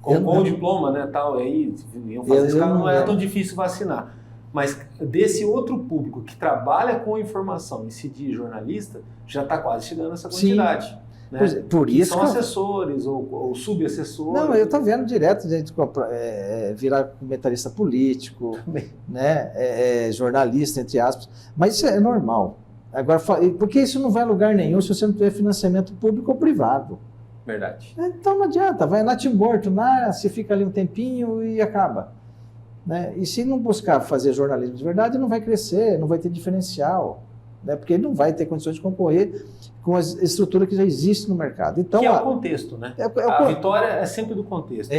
Com o diploma, né? Tal, aí iam fazer esse cara, não era tão difícil vacinar. Mas desse outro público que trabalha com informação e se diz jornalista, já está quase chegando essa quantidade. Sim. Né? Por isso são assessores ou subassessores. Não, eu estou vendo direto gente virar comentarista político, né? Jornalista, entre aspas, mas isso é normal. Agora, porque isso não vai a lugar nenhum se você não tiver financiamento público ou privado. Verdade. Então não adianta, vai lá morto, se fica ali um tempinho e acaba. Né? E se não buscar fazer jornalismo de verdade, não vai crescer, não vai ter diferencial. Né? Porque ele não vai ter condições de concorrer com a estrutura que já existe no mercado. Então, que é o contexto, né? A vitória é sempre do contexto.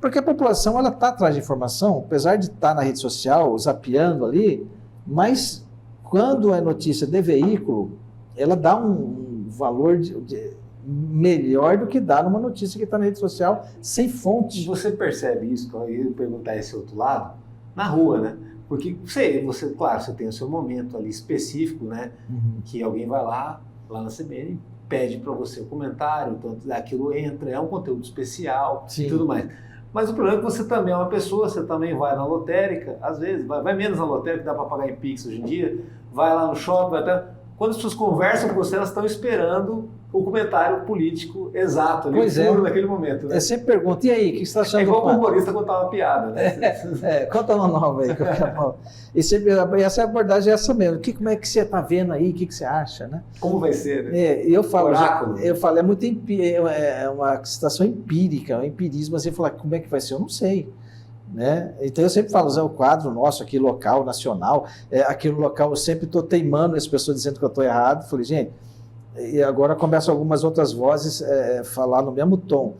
Porque a população está atrás de informação, apesar de estar na rede social, zapeando ali, mas quando é notícia de veículo, ela dá um valor melhor do que dá numa notícia que está na rede social sem fonte. Você percebe isso, quando eu ia perguntar esse outro lado, na rua, né? Porque claro, você tem o seu momento ali específico, né? Que alguém vai lá na CBN, pede para você o comentário, então aquilo entra, é um conteúdo especial e tudo mais. Mas o problema é que você também é uma pessoa, você também vai na lotérica, às vezes, vai menos na lotérica, dá para pagar em Pix hoje em dia, vai lá no shopping, quando as pessoas conversam com você, elas estão esperando o comentário político exato, ali, pois puro naquele momento. Né? Eu sempre pergunto, e aí, o que você está achando? É igual o humorista contar uma piada, né? Conta uma nova aí. E sempre, essa abordagem é essa mesmo. Como é que você está vendo aí? O que você acha, né? Como vai ser, né? Eu falo, é muito é uma situação empírica, um empirismo, assim, falar como é que vai ser, eu não sei. Né? Então eu sempre falo, o quadro nosso aqui, local, nacional, aquele local, eu sempre estou teimando as pessoas dizendo que eu estou errado. Falei, gente, e agora começam algumas outras vozes falar no mesmo tom.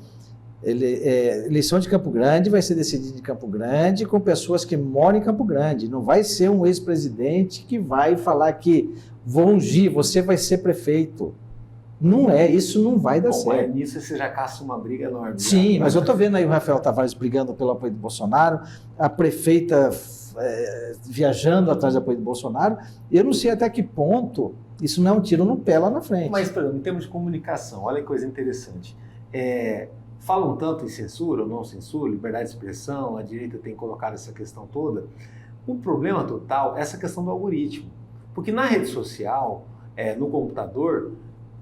Eleição de Campo Grande vai ser decidida em Campo Grande com pessoas que moram em Campo Grande. Não vai ser um ex-presidente que vai falar que vou ungir, você vai ser prefeito. Não isso não vai dar certo. Nisso você já caça uma briga enorme. Sim, mas eu estou vendo aí o Rafael Tavares brigando pelo apoio do Bolsonaro, a prefeita viajando atrás do apoio do Bolsonaro. Eu não sei até que ponto isso não é um tiro no pé lá na frente. Mas, por exemplo, em termos de comunicação, olha que coisa interessante. Falam tanto em censura ou não censura, liberdade de expressão, a direita tem colocado essa questão toda. O problema total é essa questão do algoritmo. Porque na rede social, no computador,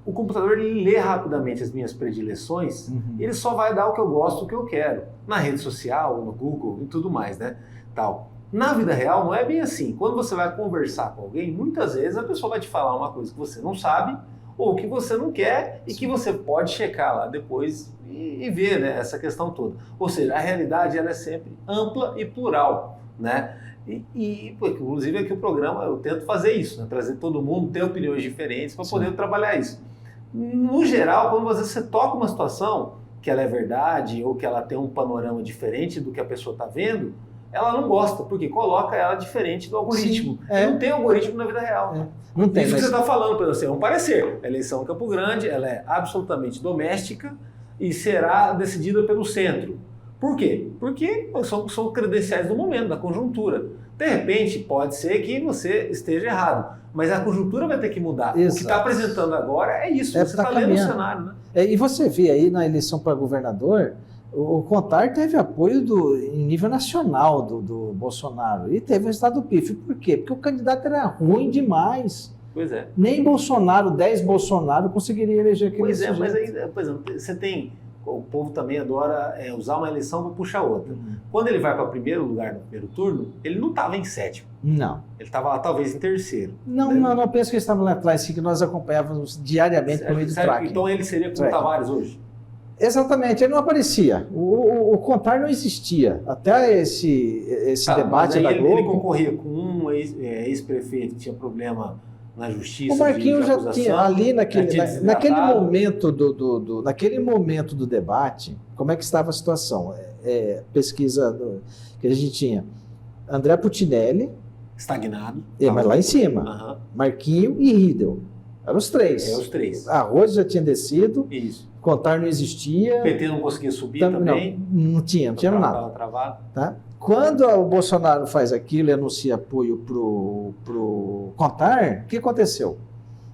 o computador ele lê rapidamente as minhas predileções, ele só vai dar o que eu gosto, o que eu quero. Na rede social, no Google e tudo mais, né? Tal. Na vida real não é bem assim. Quando você vai conversar com alguém, muitas vezes a pessoa vai te falar uma coisa que você não sabe ou que você não quer e que você pode checar lá depois e ver, né, essa questão toda. Ou seja, a realidade ela é sempre ampla e plural, né? Inclusive aqui o programa eu tento fazer isso, né? Trazer todo mundo, ter opiniões diferentes para poder trabalhar isso. No geral, quando você toca uma situação que ela é verdade ou que ela tem um panorama diferente do que a pessoa está vendo, ela não gosta, porque coloca ela diferente do algoritmo. Não tem algoritmo na vida real. Não tem, isso que você está falando, por exemplo, é um parecer. A eleição em Campo Grande ela é absolutamente doméstica e será decidida pelo centro. Por quê? Porque são credenciais do momento, da conjuntura. De repente, pode ser que você esteja errado, mas a conjuntura vai ter que mudar. Exato. O que está apresentando agora é isso, você está lendo o cenário. Né? E você vê aí na eleição para governador, o Contar teve apoio em nível nacional do Bolsonaro e teve o resultado do PIF. Por quê? Porque o candidato era ruim demais. Pois é. Nem Bolsonaro, 10 Bolsonaro conseguiria eleger aquele sujeito. Mas aí, por exemplo, você tem... O povo também adora usar uma eleição para puxar outra. Quando ele vai para primeiro lugar no primeiro turno, ele não estava em sétimo. Não. Ele estava lá talvez em terceiro. Não penso que ele estava lá atrás, sim, que nós acompanhávamos diariamente por meio do tracking. Então ele seria como o Tavares hoje? Exatamente, ele não aparecia. O Contar não existia. Até esse debate da Globo... Ele concorria com um ex-prefeito que tinha problema na justiça. O Marquinhos já tinha, ali naquele momento do debate, como é que estava a situação? Pesquisa que a gente tinha. André Putinelli. Estagnado. Mas lá em cima. Marquinhos e Riedel. Eram os três. Os três. Arroz já tinha descido. Isso. Contar não existia. PT não conseguia subir também. Não tinha nada. Estava travado. Tá? Quando o Bolsonaro faz aquilo e anuncia apoio pro Contar, o que aconteceu?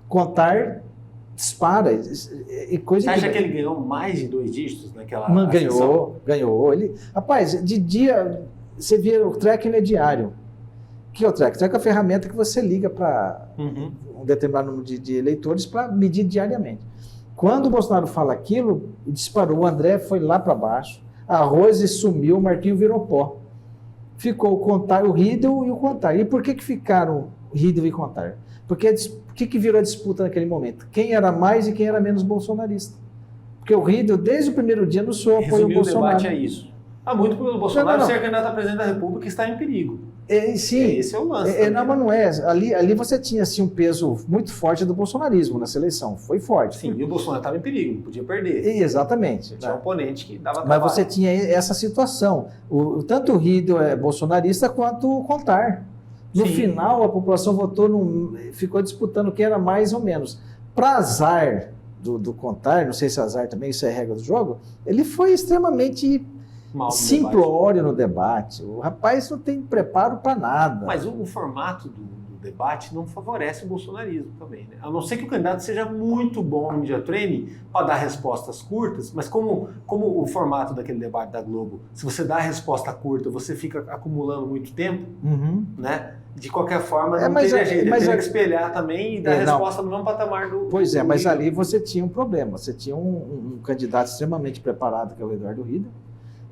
Contar dispara. Você acha que ele ganhou mais de 2 dígitos naquela Ganhou. Rapaz, de dia, você vê o tracking é diário. O que é o tracking? O tracking é a ferramenta que você liga para um determinado número de eleitores para medir diariamente. Quando o Bolsonaro fala aquilo, disparou, o André foi lá para baixo, a Rose sumiu, o Marquinho virou pó. Ficou o Contar, o Riedel e o Contar. E por que ficaram Riedel e Contar? Porque o que virou a disputa naquele momento? Quem era mais e quem era menos bolsonarista? Porque o Riedel, desde o primeiro dia, não sou apoio ao Bolsonaro. O debate é isso. Há muito pelo Bolsonaro ser candidato a presidente da República está em perigo. Sim. Esse é o lance. Mas não é. Ali você tinha assim, um peso muito forte do bolsonarismo nessa eleição. Foi forte. Sim, e o Bolsonaro estava em perigo, não podia perder. Exatamente. Tinha um oponente que dava trabalho. Mas você tinha essa situação. Tanto o Riedel é bolsonarista quanto o Contar. No final, a população ficou disputando quem era mais ou menos. Para azar do Contar, não sei se azar também, isso é regra do jogo, ele foi extremamente... simplório no debate. O rapaz não tem preparo para nada. Mas o formato do debate não favorece o bolsonarismo também, né? A não ser que o candidato seja muito bom no media training para dar respostas curtas, mas como o formato daquele debate da Globo, se você dá a resposta curta, você fica acumulando muito tempo, né? De qualquer forma, não teria jeito, ele teria que espelhar também e dar a resposta no mesmo patamar do... Pois é, mas ali você tinha um problema, você tinha um candidato extremamente preparado, que é o Eduardo Rida,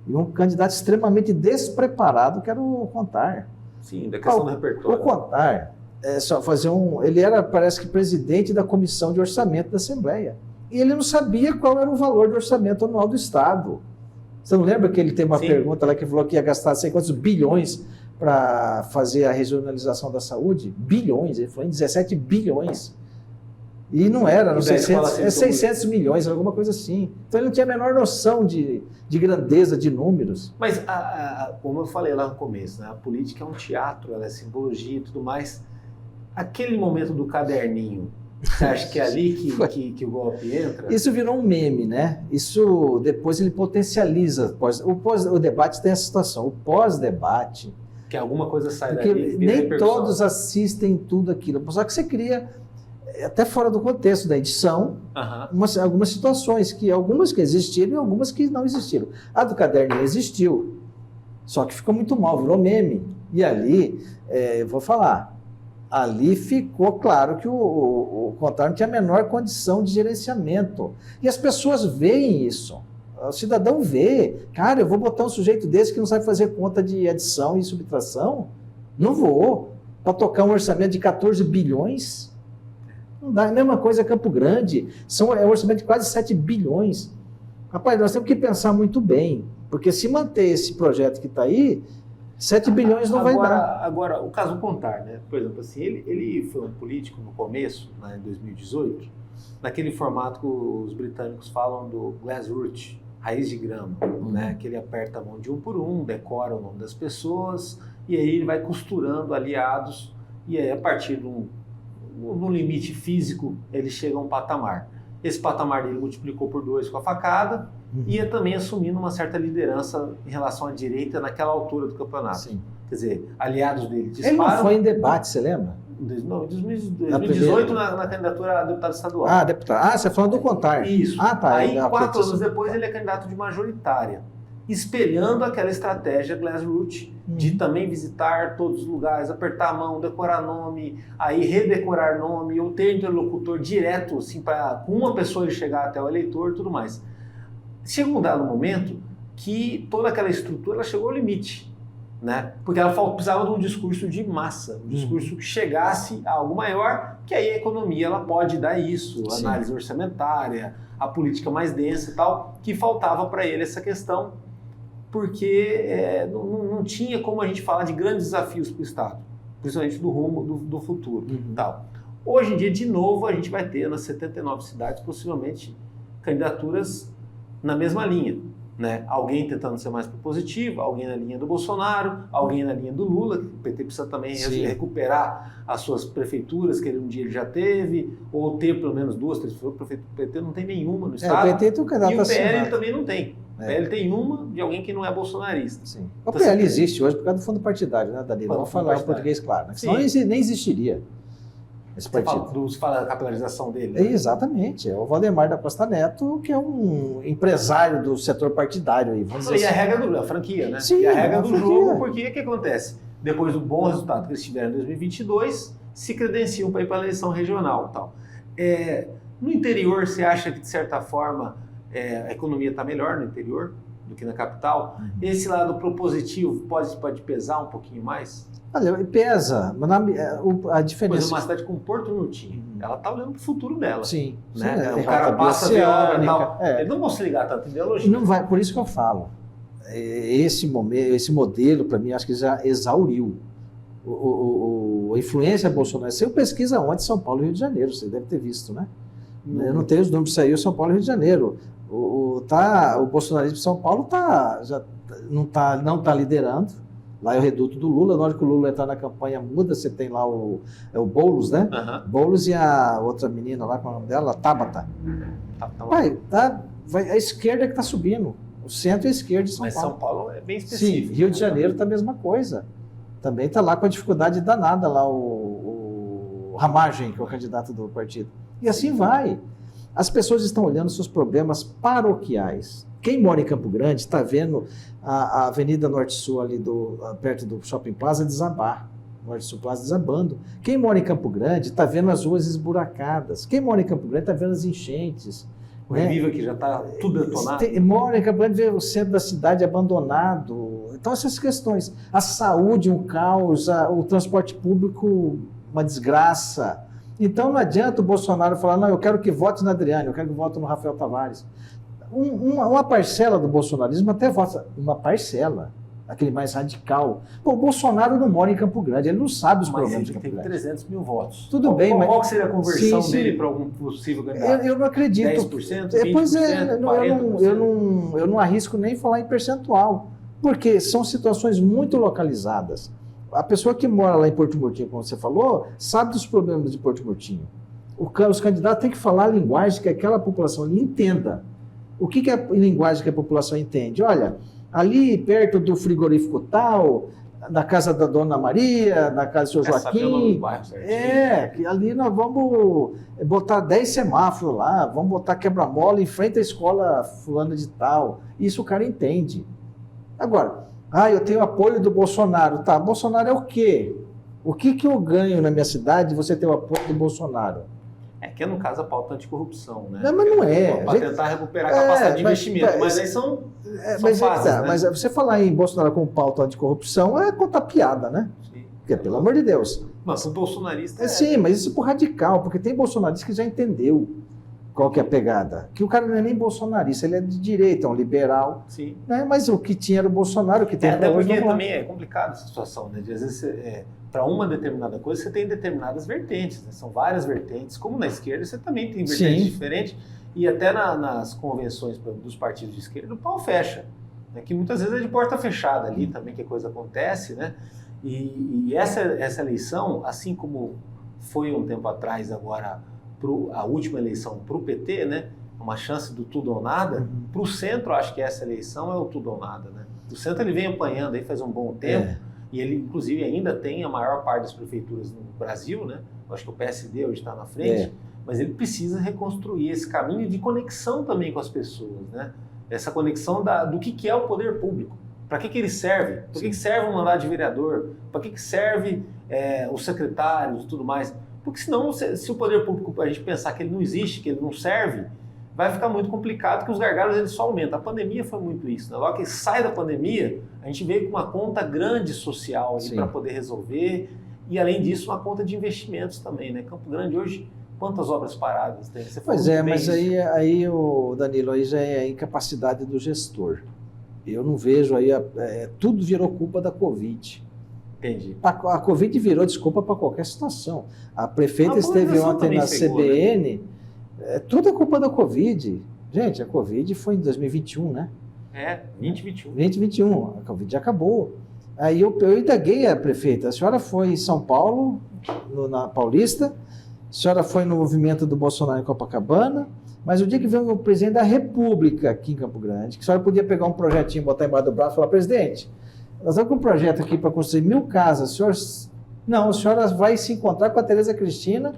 e um candidato extremamente despreparado, que era o Contar. Sim, da questão do repertório. O Contar, só fazer ele era, parece que, presidente da Comissão de Orçamento da Assembleia. E ele não sabia qual era o valor do orçamento anual do Estado. Você não lembra que ele tem uma pergunta lá que falou que ia gastar sei quantos bilhões para fazer a regionalização da saúde? Bilhões, ele falou em 17 bilhões. E não era, eram 600 milhões, alguma coisa assim. Então ele não tinha a menor noção de grandeza de números. Mas, como eu falei lá no começo, né, a política é um teatro, ela é simbologia e tudo mais. Aquele momento do caderninho, você acha que é ali que o golpe entra? Isso virou um meme, né? Isso depois ele potencializa. O debate tem essa situação. O pós-debate... Que alguma coisa sai dali. Nem todos assistem tudo aquilo. Só que você cria... até fora do contexto da edição, algumas situações, algumas que existiram e algumas que não existiram. A do caderninho existiu, só que ficou muito mal, virou meme. E ali, eu vou falar, ali ficou claro que o Contar não tinha a menor condição de gerenciamento. E as pessoas veem isso. O cidadão vê, cara, eu vou botar um sujeito desse que não sabe fazer conta de adição e subtração? Não vou. Para tocar um orçamento de 14 bilhões... Não dá, a mesma coisa Campo Grande, é um orçamento de quase 7 bilhões. Rapaz, nós temos que pensar muito bem, porque se manter esse projeto que está aí, 7 bilhões não vai dar. Agora, o caso Contar, né? Por exemplo, assim, ele foi um político no começo, né, em 2018, naquele formato que os britânicos falam do grassroots, raiz de grama, né? Que ele aperta a mão de um por um, decora o nome das pessoas, e aí ele vai costurando aliados, e aí a partir no limite físico, ele chega a um patamar. Esse patamar dele multiplicou por 2 com a facada e ia também assumindo uma certa liderança em relação à direita naquela altura do campeonato. Sim. Quer dizer, aliados dele disparam... Ele não foi em debate, você lembra? Não, em 2018 na candidatura a deputado estadual. Ah, deputado. Ah, você falando do Contar. Isso. Ah, tá. Aí, 4 anos depois, ele é candidato de majoritária, espelhando aquela estratégia grassroots de também visitar todos os lugares, apertar a mão, decorar nome, aí redecorar nome, ou ter interlocutor direto, assim, para com uma pessoa ele chegar até o eleitor e tudo mais. Chega um dado momento que toda aquela estrutura ela chegou ao limite, né? Porque ela precisava de um discurso de massa, um discurso que chegasse a algo maior, que aí a economia ela pode dar isso, a análise orçamentária, a política mais densa e tal, que faltava para ele essa questão, porque não tinha como a gente falar de grandes desafios para o Estado, principalmente do rumo do futuro. Tal. Hoje em dia, de novo, a gente vai ter nas 79 cidades, possivelmente, candidaturas na mesma linha. Né? Alguém tentando ser mais propositivo, alguém na linha do Bolsonaro, alguém na linha do Lula, que o PT precisa também recuperar as suas prefeituras, que um dia ele já teve, ou ter pelo menos 2, 3 prefeituras. O PT não tem nenhuma no Estado. O PT tem um candidato e o PL também não tem. O PL tem uma de alguém que não é bolsonarista. Sim. O PL existe hoje por causa do fundo partidário, né, Danilo? Vamos falar o português claro. Né? Senão nem existiria esse partido. Você fala da capilarização dele? Né? Exatamente. É o Valdemar da Costa Neto, que é um empresário do setor partidário. Aí, vamos dizer a regra a franquia, né? Sim, e a regra do jogo, porque o que acontece? Depois do bom resultado que eles tiveram em 2022, se credenciam para ir para a eleição regional. Tal. No interior, você acha que, de certa forma, a economia está melhor no interior do que na capital? Esse lado propositivo pode pesar um pouquinho mais? Olha, pesa, mas a diferença... Pois uma cidade como Porto não tinha. Ela está olhando para o futuro dela. Sim. Né? O cara passa a ver obra e tal. Eles não vão se ligar tanto em ideologia. Não vai, por isso que eu falo. Esse modelo, para mim, acho que já exauriu. A influência bolsonaro. Você pesquisa onde? São Paulo e Rio de Janeiro, você deve ter visto, né? Eu não tenho os números, saiu São Paulo e Rio de Janeiro. O bolsonarismo de São Paulo não está liderando. Lá é o reduto do Lula. Na hora que o Lula entrar na campanha muda, você tem lá o Boulos, né? Boulos e a outra menina lá, qual é o nome dela? Tabata. A esquerda que está subindo. O centro e a esquerda de São Paulo. Mas São Paulo é bem específico. Sim, Rio de Janeiro está a mesma coisa. Também está lá com a dificuldade danada lá o Ramagem, que é o candidato do partido. E assim vai. As pessoas estão olhando seus problemas paroquiais. Quem mora em Campo Grande está vendo a Avenida Norte-Sul ali perto do Shopping Plaza desabar. Norte-Sul Plaza desabando. Quem mora em Campo Grande está vendo as ruas esburacadas. Quem mora em Campo Grande está vendo as enchentes. O Reviva que já está tudo detonado. Mora em Campo Grande, vê o centro da cidade abandonado. Então essas questões. A saúde, um caos, o transporte público, uma desgraça. Então não adianta o Bolsonaro falar, não, eu quero que vote na Adriane, eu quero que vote no Rafael Tavares. Uma parcela do bolsonarismo até vota, uma parcela, aquele mais radical. Pô, o Bolsonaro não mora em Campo Grande, ele não sabe os problemas de Campo Grande. Mas ele tem 300 mil votos. Tudo bem, mas... Qual seria a conversão dele para algum possível candidato? Eu não acredito. 10%, 20%, Pois 40%? Eu não arrisco nem falar em percentual, porque são situações muito localizadas. A pessoa que mora lá em Porto Murtinho, como você falou, sabe dos problemas de Porto Murtinho. Os candidatos têm que falar a linguagem que aquela população ali entenda. O que é a linguagem que a população entende? Olha, ali perto do frigorífico tal, na casa da Dona Maria, na casa do Sr. Joaquim, que ali nós vamos botar 10 semáforos lá, vamos botar quebra-mola em frente à escola fulana de tal. Isso o cara entende. Agora, eu tenho apoio do Bolsonaro. Tá, Bolsonaro é o quê? O que eu ganho na minha cidade de você ter o apoio do Bolsonaro? Que é, no caso, a pauta anticorrupção, né? Não, mas não é. Para tentar recuperar a capacidade de investimento. Mas aí são fases, né? Mas você falar em Bolsonaro como pauta anticorrupção é contar piada, né? Sim. Porque, pelo amor de Deus. Mas o bolsonarista Sim, mas isso é por radical, porque tem bolsonarista que já entendeu qual que é a pegada. Que o cara não é nem bolsonarista, ele é de direita, é um liberal. Sim. Né? Mas o que tinha era o Bolsonaro, o que tem até porque também é complicado essa situação, né? De, às vezes, para uma determinada coisa, você tem determinadas vertentes, né? São várias vertentes. Como na esquerda, você também tem vertentes diferentes. E até nas convenções dos partidos de esquerda, o pau fecha. Né? Que muitas vezes é de porta fechada ali também que a coisa acontece, né? E essa eleição, assim como foi um tempo atrás agora a última eleição para o PT, né? Uma chance do tudo ou nada. Para o centro, acho que essa eleição é o tudo ou nada, né? O centro ele vem apanhando aí faz um bom tempo e ele, inclusive, ainda tem a maior parte das prefeituras no Brasil, né? Eu acho que o PSD hoje está na frente, mas ele precisa reconstruir esse caminho de conexão também com as pessoas, né? Essa conexão do que é o poder público. Para que ele serve? Para que serve um mandato de vereador? Para que serve os secretários e tudo mais? Porque senão, se o poder público, a gente pensar que ele não existe, que ele não serve, vai ficar muito complicado, que os gargalos eles só aumentam. A pandemia foi muito isso. Né? Logo que sai da pandemia, a gente veio com uma conta grande social para poder resolver, e além disso, uma conta de investimentos também. Né? Campo Grande hoje, quantas obras paradas tem? Mas aí, o Danilo, aí já é a incapacidade do gestor. Eu não vejo aí, tudo virou culpa da Covid. Entendi. A Covid virou desculpa para qualquer situação. A prefeita esteve ontem na CBN, né? Tudo é culpa da Covid. Gente, a Covid foi em 2021, né? 2021. 2021, a Covid já acabou. Aí eu indaguei a prefeita, a senhora foi em São Paulo, na Paulista, a senhora foi no movimento do Bolsonaro em Copacabana, mas o dia que veio o presidente da República aqui em Campo Grande, que a senhora podia pegar um projetinho, botar embaixo do braço e falar, presidente, nós estamos com um projeto aqui para construir 1000 casas. A senhora vai se encontrar com a Tereza Cristina.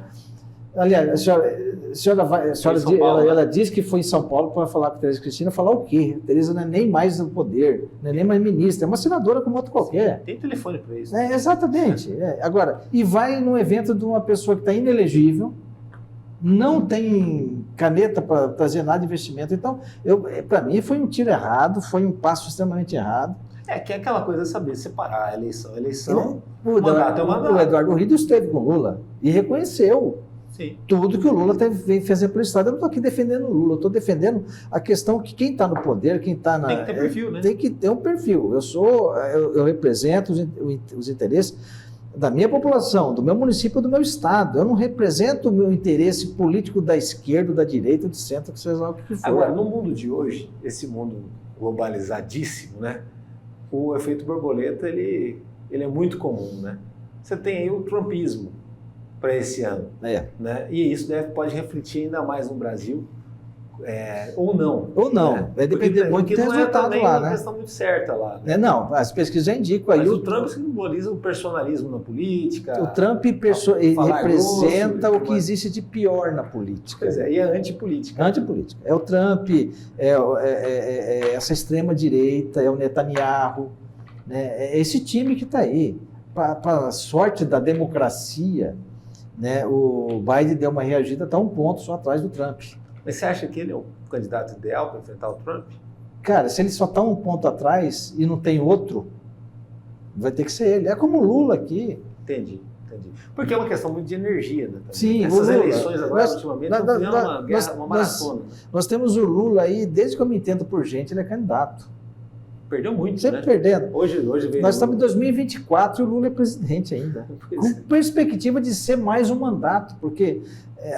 Aliás, ela disse que foi em São Paulo para falar com a Tereza Cristina. Falar o quê? A Tereza não é nem mais no poder, não é nem mais ministra, é uma senadora como outro qualquer. Tem telefone para isso. Exatamente. Agora, e vai num evento de uma pessoa que está inelegível, não tem caneta para trazer nada de investimento. Então, para mim, foi um tiro errado, foi um passo extremamente errado. Que é aquela coisa de saber separar a eleição, mandato é mandato. O Eduardo Rio esteve com o Lula e reconheceu tudo que o Lula vem fazer pelo Estado. Eu não estou aqui defendendo o Lula, eu estou defendendo a questão que quem está no poder, quem está na... Tem que ter perfil, né? Tem que ter um perfil. Eu represento os interesses da minha população, do meu município, do meu estado. Eu não represento o meu interesse político da esquerda, da direita, do centro, que seja lá o que for. Agora, no mundo de hoje, esse mundo globalizadíssimo, né? O efeito borboleta, ele é muito comum, né? Você tem aí o trumpismo para esse ano, né? E isso pode refletir ainda mais no Brasil, Ou não. Ou não. Né? Vai depender muito do resultado lá, né? Uma questão muito certa lá. Né? Não, as pesquisas indicam. Mas o Trump simboliza o personalismo na política. O Trump representa o que existe de pior na política. Pois é, e é antipolítica. Antipolítica. É o Trump, essa extrema-direita, é o Netanyahu, né? É esse time que está aí. Para a sorte da democracia, né, o Biden deu uma reagida, está um ponto só atrás do Trump. Mas você acha que ele é o candidato ideal para enfrentar o Trump? Cara, se ele só está um ponto atrás e não tem outro, vai ter que ser ele. É como o Lula aqui. Entendi. Porque é uma questão muito de energia, né? Também. Sim, essas eleições agora, ultimamente, estão criando uma maratona. Nós temos o Lula aí, desde que eu me entendo por gente, ele é candidato. Perdeu muito, sempre né? perdendo. Hoje nós estamos em 2024 e o Lula é presidente ainda. Com perspectiva de ser mais um mandato, porque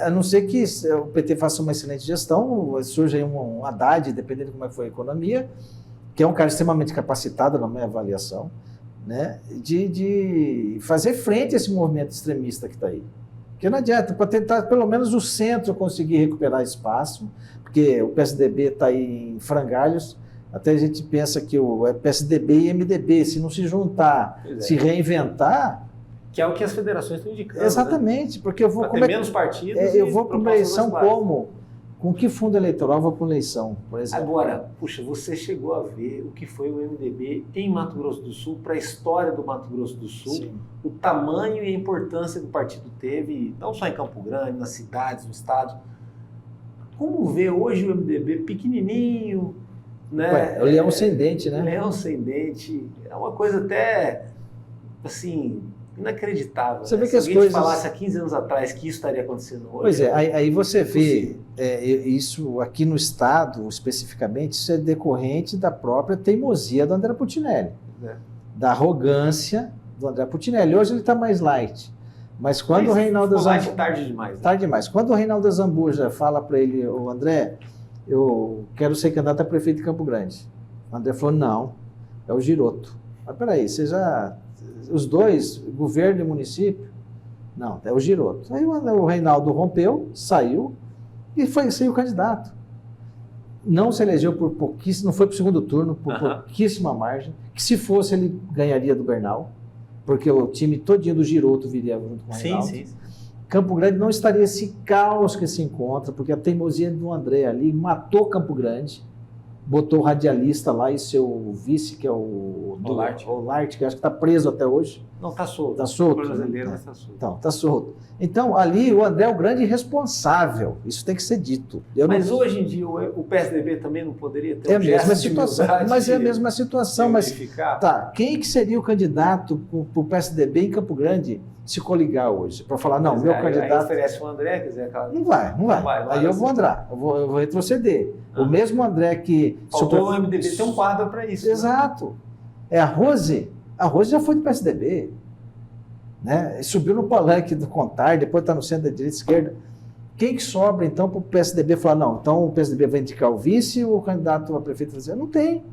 a não ser que o PT faça uma excelente gestão, surge aí um Haddad, dependendo de como é que foi a economia, que é um cara extremamente capacitado na minha avaliação, né, de fazer frente a esse movimento extremista que está aí. Porque não adianta, para tentar pelo menos o centro conseguir recuperar espaço, porque o PSDB está aí em frangalhos. Até a gente pensa que o PSDB e MDB, se não se juntar, se reinventar... Que é o que as federações estão indicando. Exatamente, né? Porque eu vou... Ter menos partidos eu vou para uma eleição como? Com que fundo eleitoral eu vou para uma eleição, por exemplo? Agora, puxa, você chegou a ver o que foi o MDB em Mato Grosso do Sul, para a história do Mato Grosso do Sul, sim, o tamanho e a importância que o partido teve, não só em Campo Grande, nas cidades, no estado. Como vê hoje o MDB pequenininho... Né? O leão sem dente, né? Leão sem dente. É uma coisa até, assim, inacreditável. Você né? vê que Se as coisas... falasse há 15 anos atrás que isso estaria acontecendo hoje... Pois é, aí você vê isso aqui no Estado, especificamente, isso é decorrente da própria teimosia do André Putinelli. Da arrogância do André Putinelli. Hoje ele está mais light. Mas quando o Reinaldo Azambuja... tarde demais. Né? Tarde demais. Quando o Reinaldo Azambuja fala para ele, o André... eu quero ser candidato a prefeito de Campo Grande. O André falou, não, é o Giroto. Mas peraí, os dois, governo e município? Não, é o Giroto. Aí o Reinaldo rompeu, saiu e saiu candidato. Não se elegeu por pouquíssimo, não foi para o segundo turno, por pouquíssima margem, que se fosse ele ganharia do Bernal, porque o time todinho do Giroto viria junto com o Reinaldo. Sim. Campo Grande não estaria esse caos que se encontra, porque a teimosia do André ali matou Campo Grande, botou o radialista lá e seu vice, que é o Larte, que acho que está preso até hoje. Não, está solto. Está solto. Brasileiro, mas está solto. Então, está solto. Então, ali o André é o grande responsável. Isso tem que ser dito. Mas hoje em dia o PSDB também não poderia ter a mesma situação. Mas é a mesma situação. Mas tá, quem que seria o candidato para o PSDB em Campo Grande se coligar hoje? Para falar, não, meu candidato... Aí oferece o André, quer dizer... Não vai. Aí eu vou andar, eu vou retroceder. O mesmo André que... Faltou o MDB ter um quadro para isso. Exato. Né? É a Rose já foi do PSDB. Né? Subiu no palanque do CONTAR, depois está no centro da direita e esquerda. Quem que sobra, então, para o PSDB falar, não, então o PSDB vai indicar o vice ou o candidato a prefeito vai dizer, não tem.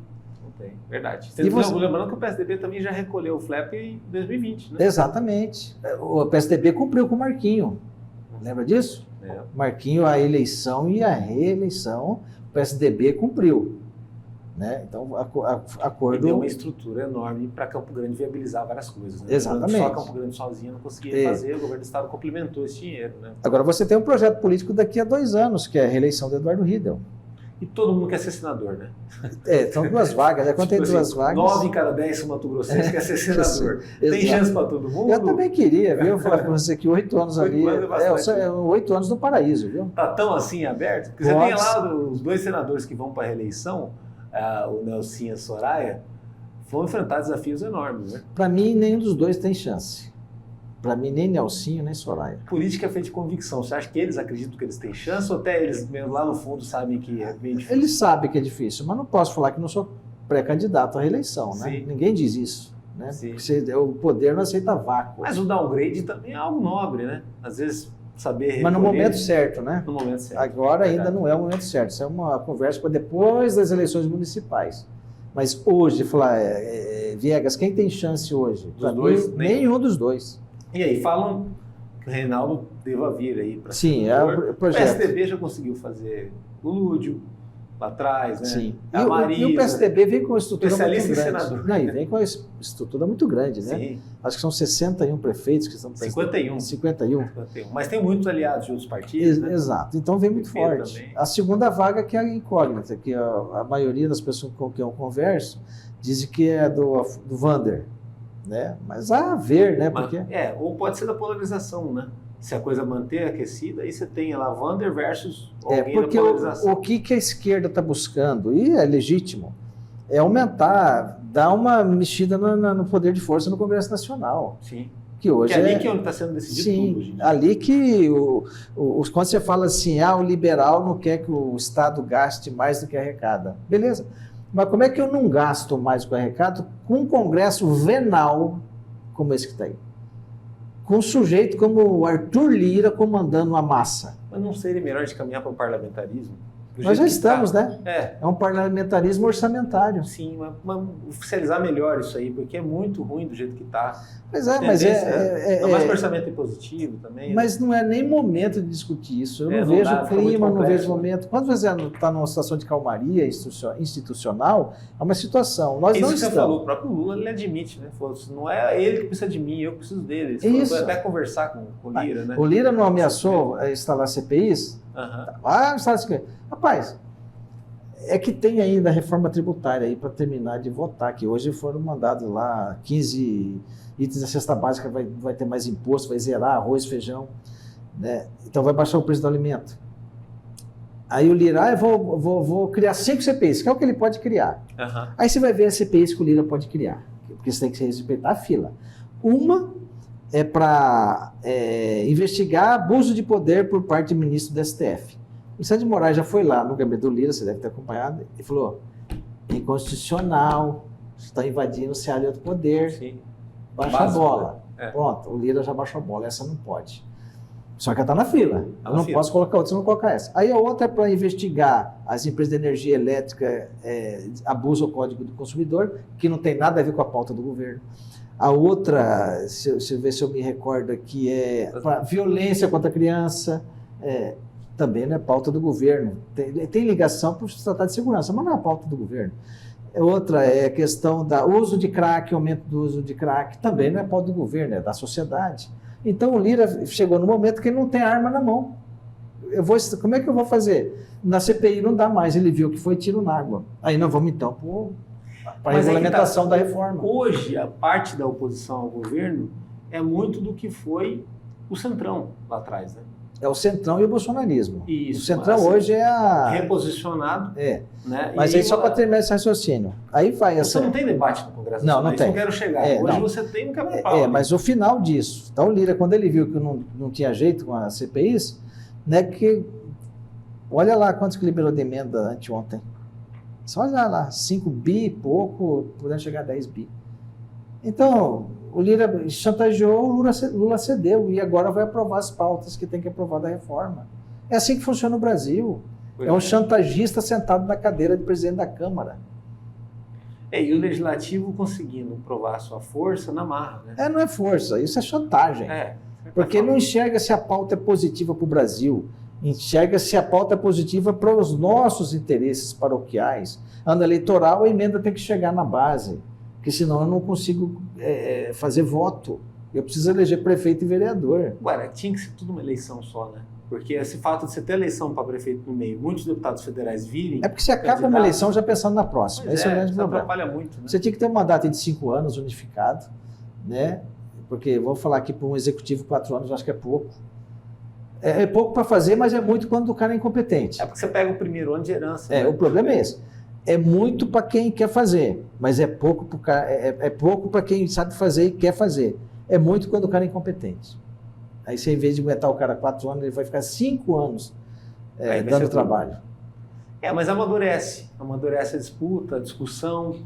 Não tem, verdade. Lembrando que o PSDB também já recolheu o flap em 2020, né? Exatamente. O PSDB cumpriu com o Marquinho. Lembra disso? Marquinho, a eleição e a reeleição, o PSDB cumpriu. Né? Então, acordo... E deu uma estrutura enorme para Campo Grande viabilizar várias coisas. Né? Exatamente. Só Campo Grande sozinho não conseguia fazer, o governo do estado complementou esse dinheiro. Né? Agora você tem um projeto político daqui a 2 anos, que é a reeleição do Eduardo Riedel. E todo mundo quer ser senador, né? São 2 vagas. Quando tem 2 vagas... 9 em cada 10 Mato-Grossense quer ser senador. Tem chance para todo mundo? Eu também queria, viu? Eu vou falar com você que 8 anos ali... 8 anos no paraíso, viu? Tá tão assim aberto? Porque você tem lá os 2 senadores que vão para a reeleição, o Nelson e a Soraya, vão enfrentar desafios enormes, né? Para mim, nenhum dos 2 tem chance. Para mim, nem Nelsinho, nem Soraya. Política é feita de convicção. Você acha que eles acreditam que eles têm chance ou até eles mesmo lá no fundo sabem que é bem difícil? Eles sabem que é difícil, mas não posso falar que não sou pré-candidato à reeleição, né? Sim. Ninguém diz isso. Né? Porque o poder não aceita vácuo. Mas o downgrade também é algo nobre, né? Às vezes saber recolher... Mas no momento certo, né? No momento certo. Agora ainda não é o momento certo. Isso é uma conversa para depois das eleições municipais. Mas hoje, falar, Viegas, quem tem chance hoje? Para mim, nenhum dos 2. E aí, falam Reinaldo deva vir aí para Sim, é o projeto. O PSDB já conseguiu fazer o Lúdio lá atrás, né? Sim. A Marisa, e o PSDB vem com uma estrutura muito grande. Senador. Não, e vem com uma estrutura muito grande, né? Sim. Acho que são 61 prefeitos que estão... 51. 51. Mas tem muitos aliados de outros partidos, né? Exato. Então vem muito forte. Também. A segunda vaga que é a incógnita, que a maioria das pessoas com quem eu converso dizem que é do Vander, né? Mas a ver, né? Porque... ou pode ser da polarização, né? Se a coisa manter aquecida, aí você tem lá Vander versus alguém porque da polarização. o que a esquerda está buscando, e é legítimo, é aumentar, dar uma mexida no poder de força no Congresso Nacional. Sim. Que hoje ali que está sendo decidido tudo, gente. Ali que quando você fala assim, o liberal não quer que o Estado gaste mais do que arrecada. Beleza. Mas como é que eu não gasto mais do que arrecado com um Congresso venal como esse que está aí? Com um sujeito como o Arthur Lira comandando a massa. Mas não seria melhor de caminhar para o parlamentarismo? Nós já estamos, né? É um parlamentarismo orçamentário. Sim, mas oficializar melhor isso aí, porque é muito ruim do jeito que está. Mas mais que orçamento impositivo também. Mas não é nem momento de discutir isso. Eu não vejo clima, não vejo momento. Quando você está numa situação de calmaria institucional, é uma situação. Nós não estamos. Você falou, o próprio Lula ele admite, né? Falou, não é ele que precisa de mim, eu preciso dele. Ele falou, até conversar com o Lira, né? O Lira não ameaçou instalar CPIs? Instalar CPIs. Rapaz, é que tem ainda a reforma tributária aí para terminar de votar, que hoje foram mandados lá 15 itens da cesta básica, vai ter mais imposto, vai zerar arroz, feijão, né? Então vai baixar o preço do alimento. Aí o Lira, eu vou criar 5 CPIs, que é o que ele pode criar. Aí você vai ver as CPIs que o Lira pode criar, porque você tem que respeitar a fila. Uma é para investigar abuso de poder por parte do ministro do STF. O Sérgio de Moraes já foi lá no gabinete do Lira, você deve ter acompanhado, e falou, inconstitucional, está invadindo o Ceará de outro poder, sim. Baixa a bola. Pronto, o Lira já baixou a bola, essa não pode. Só que ela está na fila, eu não posso colocar outra, se não colocar essa. Aí a outra é para investigar as empresas de energia elétrica, abuso ao Código do Consumidor, que não tem nada a ver com a pauta do governo. A outra, se eu me recordo aqui, é para violência contra a criança, também não é pauta do governo. Tem ligação para o Tratado de Segurança, mas não é a pauta do governo. Outra é a questão do uso de crack, aumento do uso de crack, também não é pauta do governo, é da sociedade. Então o Lira chegou no momento que ele não tem arma na mão. Como é que eu vou fazer? Na CPI não dá mais, ele viu que foi tiro na água. Aí nós vamos então para a regulamentação da reforma. Hoje, a parte da oposição ao governo é muito do que foi o Centrão lá atrás, né? É o Centrão e o bolsonarismo. Isso, o Centrão assim, hoje é reposicionado. Né? Mas aí só para terminar esse raciocínio. Aí vai essa... Você não tem debate no Congresso? Não tem. Isso eu quero chegar. Hoje você tem um quebra-pau. Mas o final disso. Então o Lira, quando ele viu que não tinha jeito com as CPIs, né, que... Olha lá quantos que liberou de emenda anteontem. Só olha lá, 5 bi e pouco, podendo chegar a 10 bi. Então... O Lira chantageou, o Lula cedeu e agora vai aprovar as pautas que tem que aprovar da reforma. É assim que funciona o Brasil. É um chantagista sentado na cadeira de presidente da Câmara. E o Legislativo conseguindo provar a sua força na marra, né? Não é força, isso é chantagem. Porque não enxerga se a pauta é positiva para o Brasil, enxerga se a pauta é positiva para os nossos interesses paroquiais. Ano eleitoral, a emenda tem que chegar na base. Porque senão eu não consigo fazer voto. Eu preciso eleger prefeito e vereador. Agora, tinha que ser tudo uma eleição só, né? Porque esse fato de você ter eleição para prefeito no meio, muitos deputados federais virem... É porque você acaba uma eleição já pensando na próxima. Esse é o grande problema. Atrapalha muito, né? Você tinha que ter um mandato de 5 anos unificado, né? Porque, vou falar aqui para um executivo 4 anos, eu acho que é pouco. É pouco para fazer, mas é muito quando o cara é incompetente. É porque você pega o primeiro ano de herança. Né? O problema é esse. É muito para quem quer fazer, mas é pouco para quem sabe fazer e quer fazer. É muito quando o cara é incompetente. Aí você, em vez de aguentar o cara 4 anos, ele vai ficar 5 anos dando trabalho. Mas amadurece a disputa, a discussão.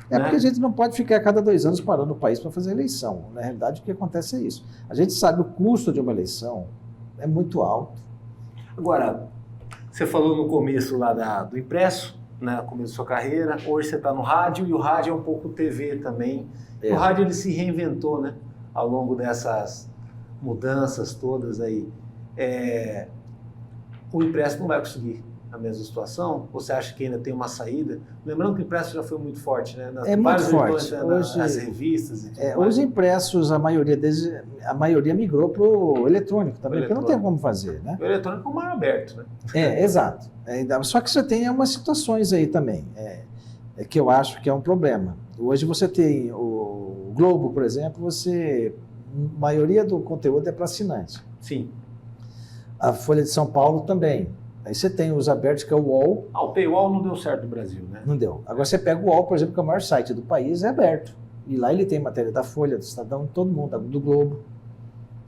Porque a gente não pode ficar a cada 2 anos parando o país para fazer eleição. Na realidade, o que acontece é isso. A gente sabe o custo de uma eleição é muito alto. Agora, você falou no começo lá do impresso, né, no começo da sua carreira, hoje você está no rádio, e o rádio é um pouco TV também. O rádio ele se reinventou, né, ao longo dessas mudanças todas aí, o impresso não vai conseguir a mesma situação? Você acha que ainda tem uma saída? Lembrando que o impresso já foi muito forte, né? Muito forte. Hoje, as revistas e tudo mais. Os impressos, a maioria migrou para o eletrônico também, porque não tem como fazer, né? O eletrônico é o mar aberto, né? Exato. Só que você tem algumas situações aí também, que eu acho que é um problema. Hoje você tem o Globo, por exemplo, a maioria do conteúdo é para assinante. Sim. A Folha de São Paulo também. Aí você tem os abertos, que é o UOL. O paywall não deu certo no Brasil, né? Não deu. Agora você pega o UOL, por exemplo, que é o maior site do país, é aberto. E lá ele tem matéria da Folha, do Estadão, de todo mundo, do Globo.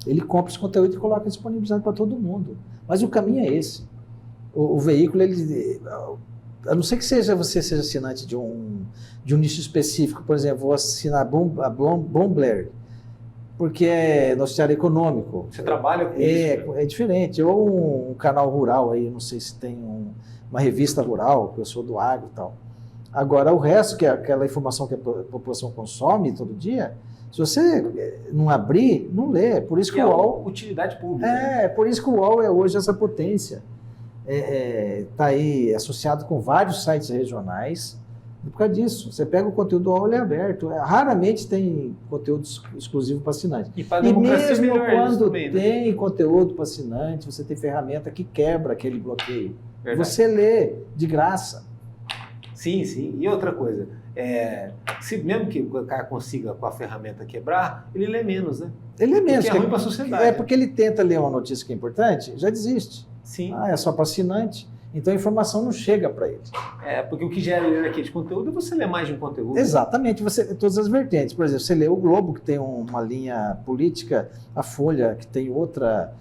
Ele compra esse conteúdo e coloca disponibilizado para todo mundo. Mas o caminho é esse. O veículo, a não ser que você seja assinante de um nicho específico, por exemplo, vou assinar a Bloomberg, porque é noticiário econômico. Você trabalha com isso? É diferente. Ou um canal rural aí, não sei se tem uma revista rural, que eu sou do agro e tal. Agora, o resto, que é aquela informação que a população consome todo dia, se você não abrir, não lê. Por isso que o UOL... utilidade pública. Por isso que o UOL é hoje essa potência. Está aí associado com vários sites regionais. Por causa disso, você pega o conteúdo do UOL, ele é aberto. Raramente tem conteúdo exclusivo para assinante. E mesmo quando também, tem conteúdo para assinante, você tem ferramenta que quebra aquele bloqueio. Verdade. Você lê de graça. Sim, sim. E outra coisa, mesmo que o cara consiga com a ferramenta quebrar, ele lê menos, né? Ele lê menos. Porque é ruim para a sociedade. Porque ele tenta ler uma notícia que é importante, já desiste. Sim. É só para assinante. Então a informação não chega para ele. Porque o que gera ler aqui de conteúdo é você ler mais de um conteúdo. Exatamente, todas as vertentes. Por exemplo, você lê o Globo, que tem uma linha política, a Folha, que tem outra,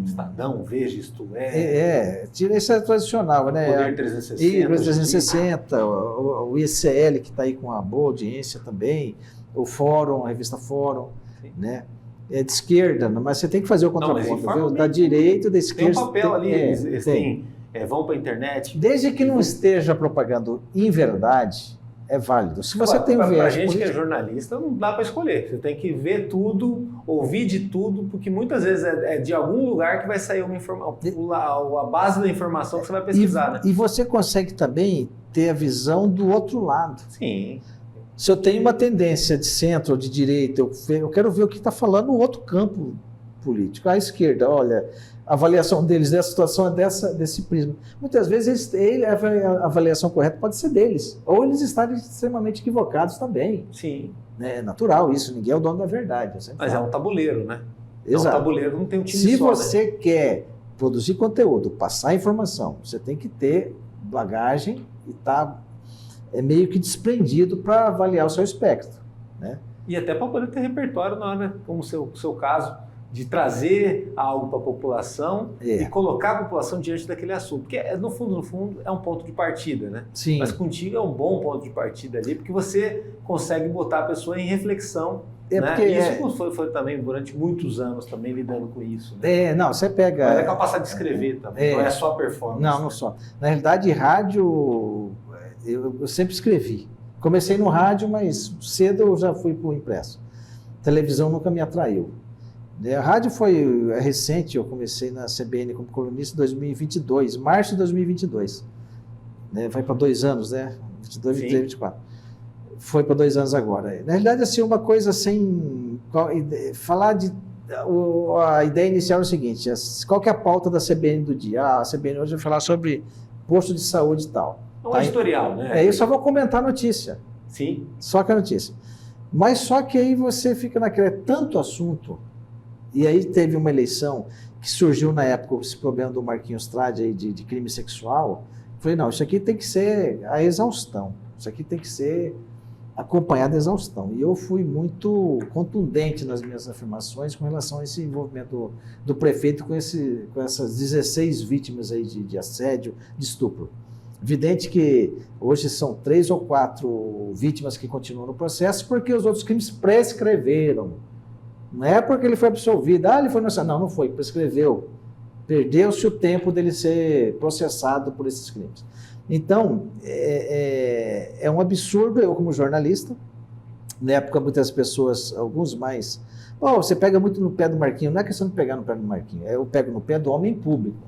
Estadão, Veja, Isto Esse é tradicional, né? Poder 360. E 360, o ICL, que está aí com uma boa audiência também, o Fórum, a revista Fórum, né? É de esquerda, mas você tem que fazer o contraponto, viu? Da direita, da esquerda. Tem um papel ali, eles vão para a internet. Desde que não esteja propagando em verdade, é válido. Se você tem um viés para a gente que é jornalista, não dá para escolher. Você tem que ver tudo, ouvir de tudo, porque muitas vezes é de algum lugar que vai sair uma informação, a base da informação que você vai pesquisar. Né? E você consegue também ter a visão do outro lado. Sim. Se eu tenho uma tendência de centro ou de direita, eu quero ver o que está falando no outro campo político. À esquerda, olha, a avaliação deles dessa situação é desse prisma. Muitas vezes a avaliação correta pode ser deles, ou eles estarem extremamente equivocados também. Sim. É natural isso, ninguém é o dono da verdade. Mas é um tabuleiro, né? Exato. É um tabuleiro, não tem um time Se só, você quer produzir conteúdo, passar informação, você tem que ter bagagem e estar meio que desprendido para avaliar o seu espectro, né? E até para poder ter repertório na hora, como o seu caso, de trazer algo para a população e colocar a população diante daquele assunto. Porque, no fundo, é um ponto de partida, né? Sim. Mas contigo é um bom ponto de partida ali, porque você consegue botar a pessoa em reflexão. Isso foi também durante muitos anos também lidando com isso. Né? Não, você pega... Mas é capacidade de escrever também, não é só performance. Não só. Na realidade, rádio, eu sempre escrevi. Comecei no rádio, mas cedo eu já fui para o impresso. Televisão nunca me atraiu. A rádio foi recente, eu comecei na CBN como colunista em 2022, março de 2022. Vai para 2 anos, né? 22, 23, 24. Foi para 2 anos agora. Na realidade, assim, uma coisa sem... Falar de... A ideia inicial é o seguinte, qual que é a pauta da CBN do dia? A CBN hoje vai falar sobre posto de saúde e tal. É um editorial, né? Eu só vou comentar a notícia. Sim. Só que a notícia. Mas só que aí você fica naquele tanto assunto. E aí teve uma eleição que surgiu na época, esse problema do Marquinhos Trade aí de crime sexual. Falei, não, isso aqui tem que ser a exaustão. Isso aqui tem que ser acompanhado da exaustão. E eu fui muito contundente nas minhas afirmações com relação a esse envolvimento do prefeito com essas 16 vítimas aí de assédio, de estupro. Evidente que hoje são 3 ou 4 vítimas que continuam no processo porque os outros crimes prescreveram. Não é porque ele foi absolvido. Ele foi inocente. Não foi, prescreveu. Perdeu-se o tempo dele ser processado por esses crimes. Então, é um absurdo, eu como jornalista, Na época, muitas pessoas, alguns mais, você pega muito no pé do Marquinho. Não é questão de pegar no pé do Marquinho, eu pego no pé do homem público.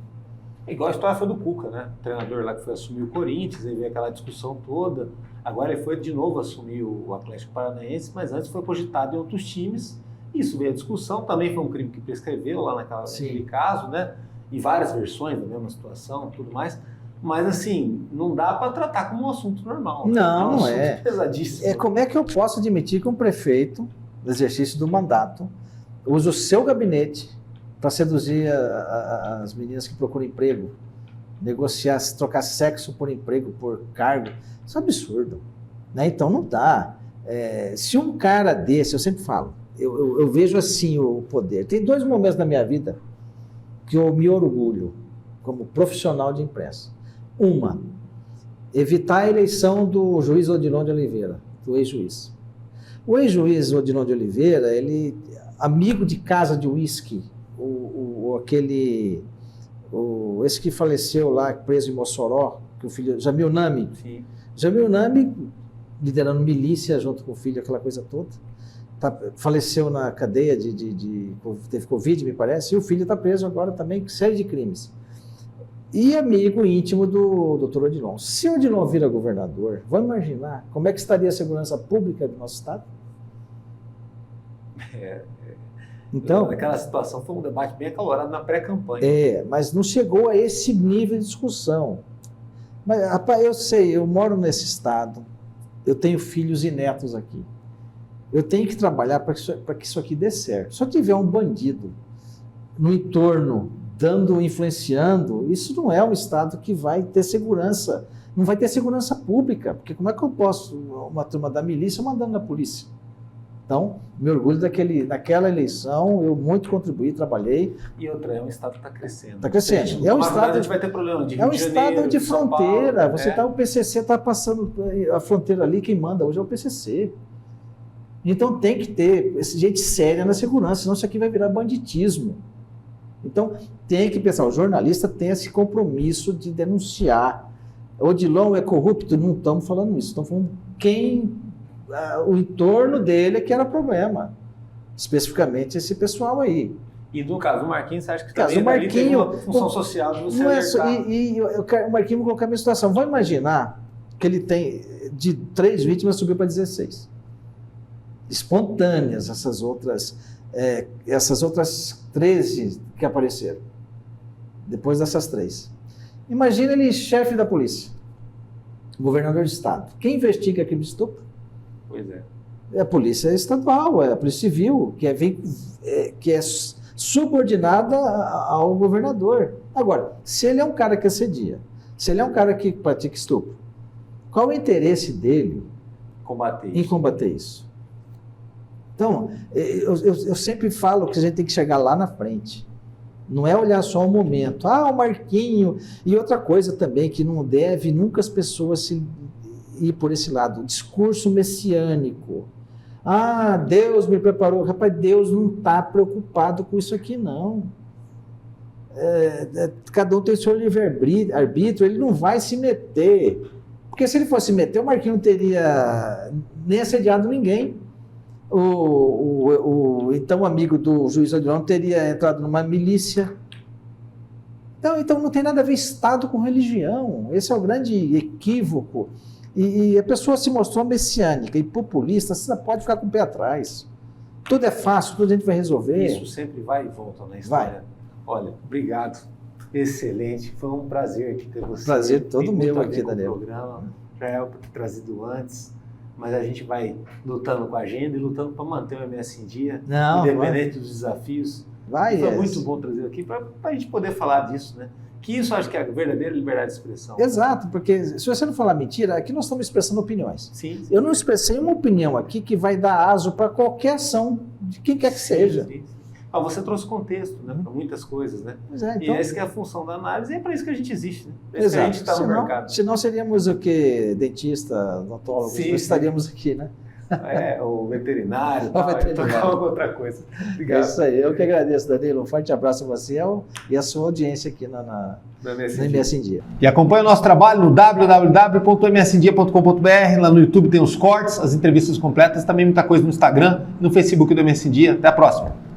Igual a história foi do Cuca, né? O treinador lá que foi assumir o Corinthians, aí veio aquela discussão toda. Agora ele foi de novo assumir o Atlético Paranaense, mas antes foi cogitado em outros times. Isso veio a discussão, também foi um crime que prescreveu lá naquele caso, né? E várias versões da mesma situação, tudo mais. Mas assim, não dá para tratar como um assunto normal. Não, não é. Pesadíssimo. Como é que eu posso admitir que um prefeito, no exercício do mandato, usa o seu gabinete para seduzir as meninas que procuram emprego, negociar, trocar sexo por emprego, por cargo? Isso é um absurdo, né? Então não dá. Se um cara desse, eu sempre falo, eu vejo assim o poder. Tem 2 momentos na minha vida que eu me orgulho como profissional de imprensa. Uma, evitar a eleição do juiz Odilon de Oliveira, do ex-juiz. O ex-juiz Odilon de Oliveira, ele, amigo de casa de uísque, esse que faleceu lá, preso em Mossoró, que o filho, Jamil Nami. Sim. Jamil Nami, liderando milícia junto com o filho, aquela coisa toda, faleceu na cadeia, teve Covid, me parece, e o filho está preso agora também, com série de crimes. E amigo íntimo do Dr. Odilon. Se o Odilon vira governador, vamos imaginar como é que estaria a segurança pública do nosso estado? Então, aquela situação foi um debate bem acalorado na pré-campanha. Mas não chegou a esse nível de discussão. Mas, rapaz, eu sei, eu moro nesse estado, eu tenho filhos e netos aqui. Eu tenho que trabalhar para que isso aqui dê certo. Se eu tiver um bandido no entorno, influenciando, isso não é um estado que vai ter segurança. Não vai ter segurança pública, porque como é que eu posso, uma turma da milícia, mandando na polícia? Então, me orgulho daquela eleição, eu muito contribuí, trabalhei. E outra, é um estado que está crescendo. Está crescendo. A gente vai ter problema de Rio de Janeiro, estado de fronteira. Paulo, o PCC está passando a fronteira ali, quem manda hoje é o PCC. Então tem que ter gente séria na segurança, senão isso aqui vai virar banditismo. Então tem que pensar, o jornalista tem esse compromisso de denunciar. O Odilon é corrupto? Não estamos falando isso, estamos falando o entorno dele é que era problema. Especificamente esse pessoal aí. E no caso do Marquinhos, você acha que também ali tem uma função social de você o Marquinhos, vou colocar a minha situação. Vamos imaginar que ele tem, de 3 vítimas, subiu para 16. Espontâneas, essas outras 13 que apareceram. Depois dessas 3. Imagina ele chefe da polícia, governador de estado. Quem investiga crime de estupro? Pois é. É a polícia estadual, é a polícia civil, que é subordinada ao governador. Agora, se ele é um cara que assedia, se ele é um cara que pratica estupro, qual o interesse dele em combater isso? Então, eu sempre falo que a gente tem que chegar lá na frente. Não é olhar só o momento. O Marquinho. E outra coisa também, que não deve nunca as pessoas ir por esse lado. O discurso messiânico. Deus me preparou. Rapaz, Deus não está preocupado com isso aqui, não. Cada um tem o seu livre-arbítrio, ele não vai se meter. Porque se ele fosse se meter, o Marquinho não teria nem assediado ninguém. Então amigo do juiz Odilon teria entrado numa milícia. Então não tem nada a ver Estado com religião. Esse é o grande equívoco. E a pessoa se mostrou messiânica e populista, você pode ficar com o pé atrás. Tudo é fácil, tudo a gente vai resolver. Isso sempre vai e volta na história. Vai. Olha, obrigado. Excelente. Foi um prazer aqui ter você. Prazer todo meu aqui, Daniel. Programa. Já era para ter trazido antes. Mas a gente vai lutando com a agenda e lutando para manter o MS em dia, independente dos desafios. Foi muito bom trazer aqui para a gente poder falar disso, né? Que isso acho que é a verdadeira liberdade de expressão. Exato, porque se você não falar mentira, aqui nós estamos expressando opiniões. Sim. Eu não expressei uma opinião aqui que vai dar aso para qualquer ação de quem quer que seja. Sim. Você trouxe contexto, né, para muitas coisas, né? Então, e essa que é a função da análise, e é para isso que a gente existe, né? É exato. Que a gente está no mercado. Senão seríamos o quê? Dentista, odontólogos, nós estaríamos aqui, né? o veterinário, tocava com outra coisa. Obrigado. É isso aí, eu que agradeço, Danilo. Um forte abraço a você e a sua audiência aqui no MS em Dia. E acompanhe o nosso trabalho no www.msdia.com.br, lá no YouTube tem os cortes, as entrevistas completas, também muita coisa no Instagram, no Facebook do MS em Dia. Até a próxima.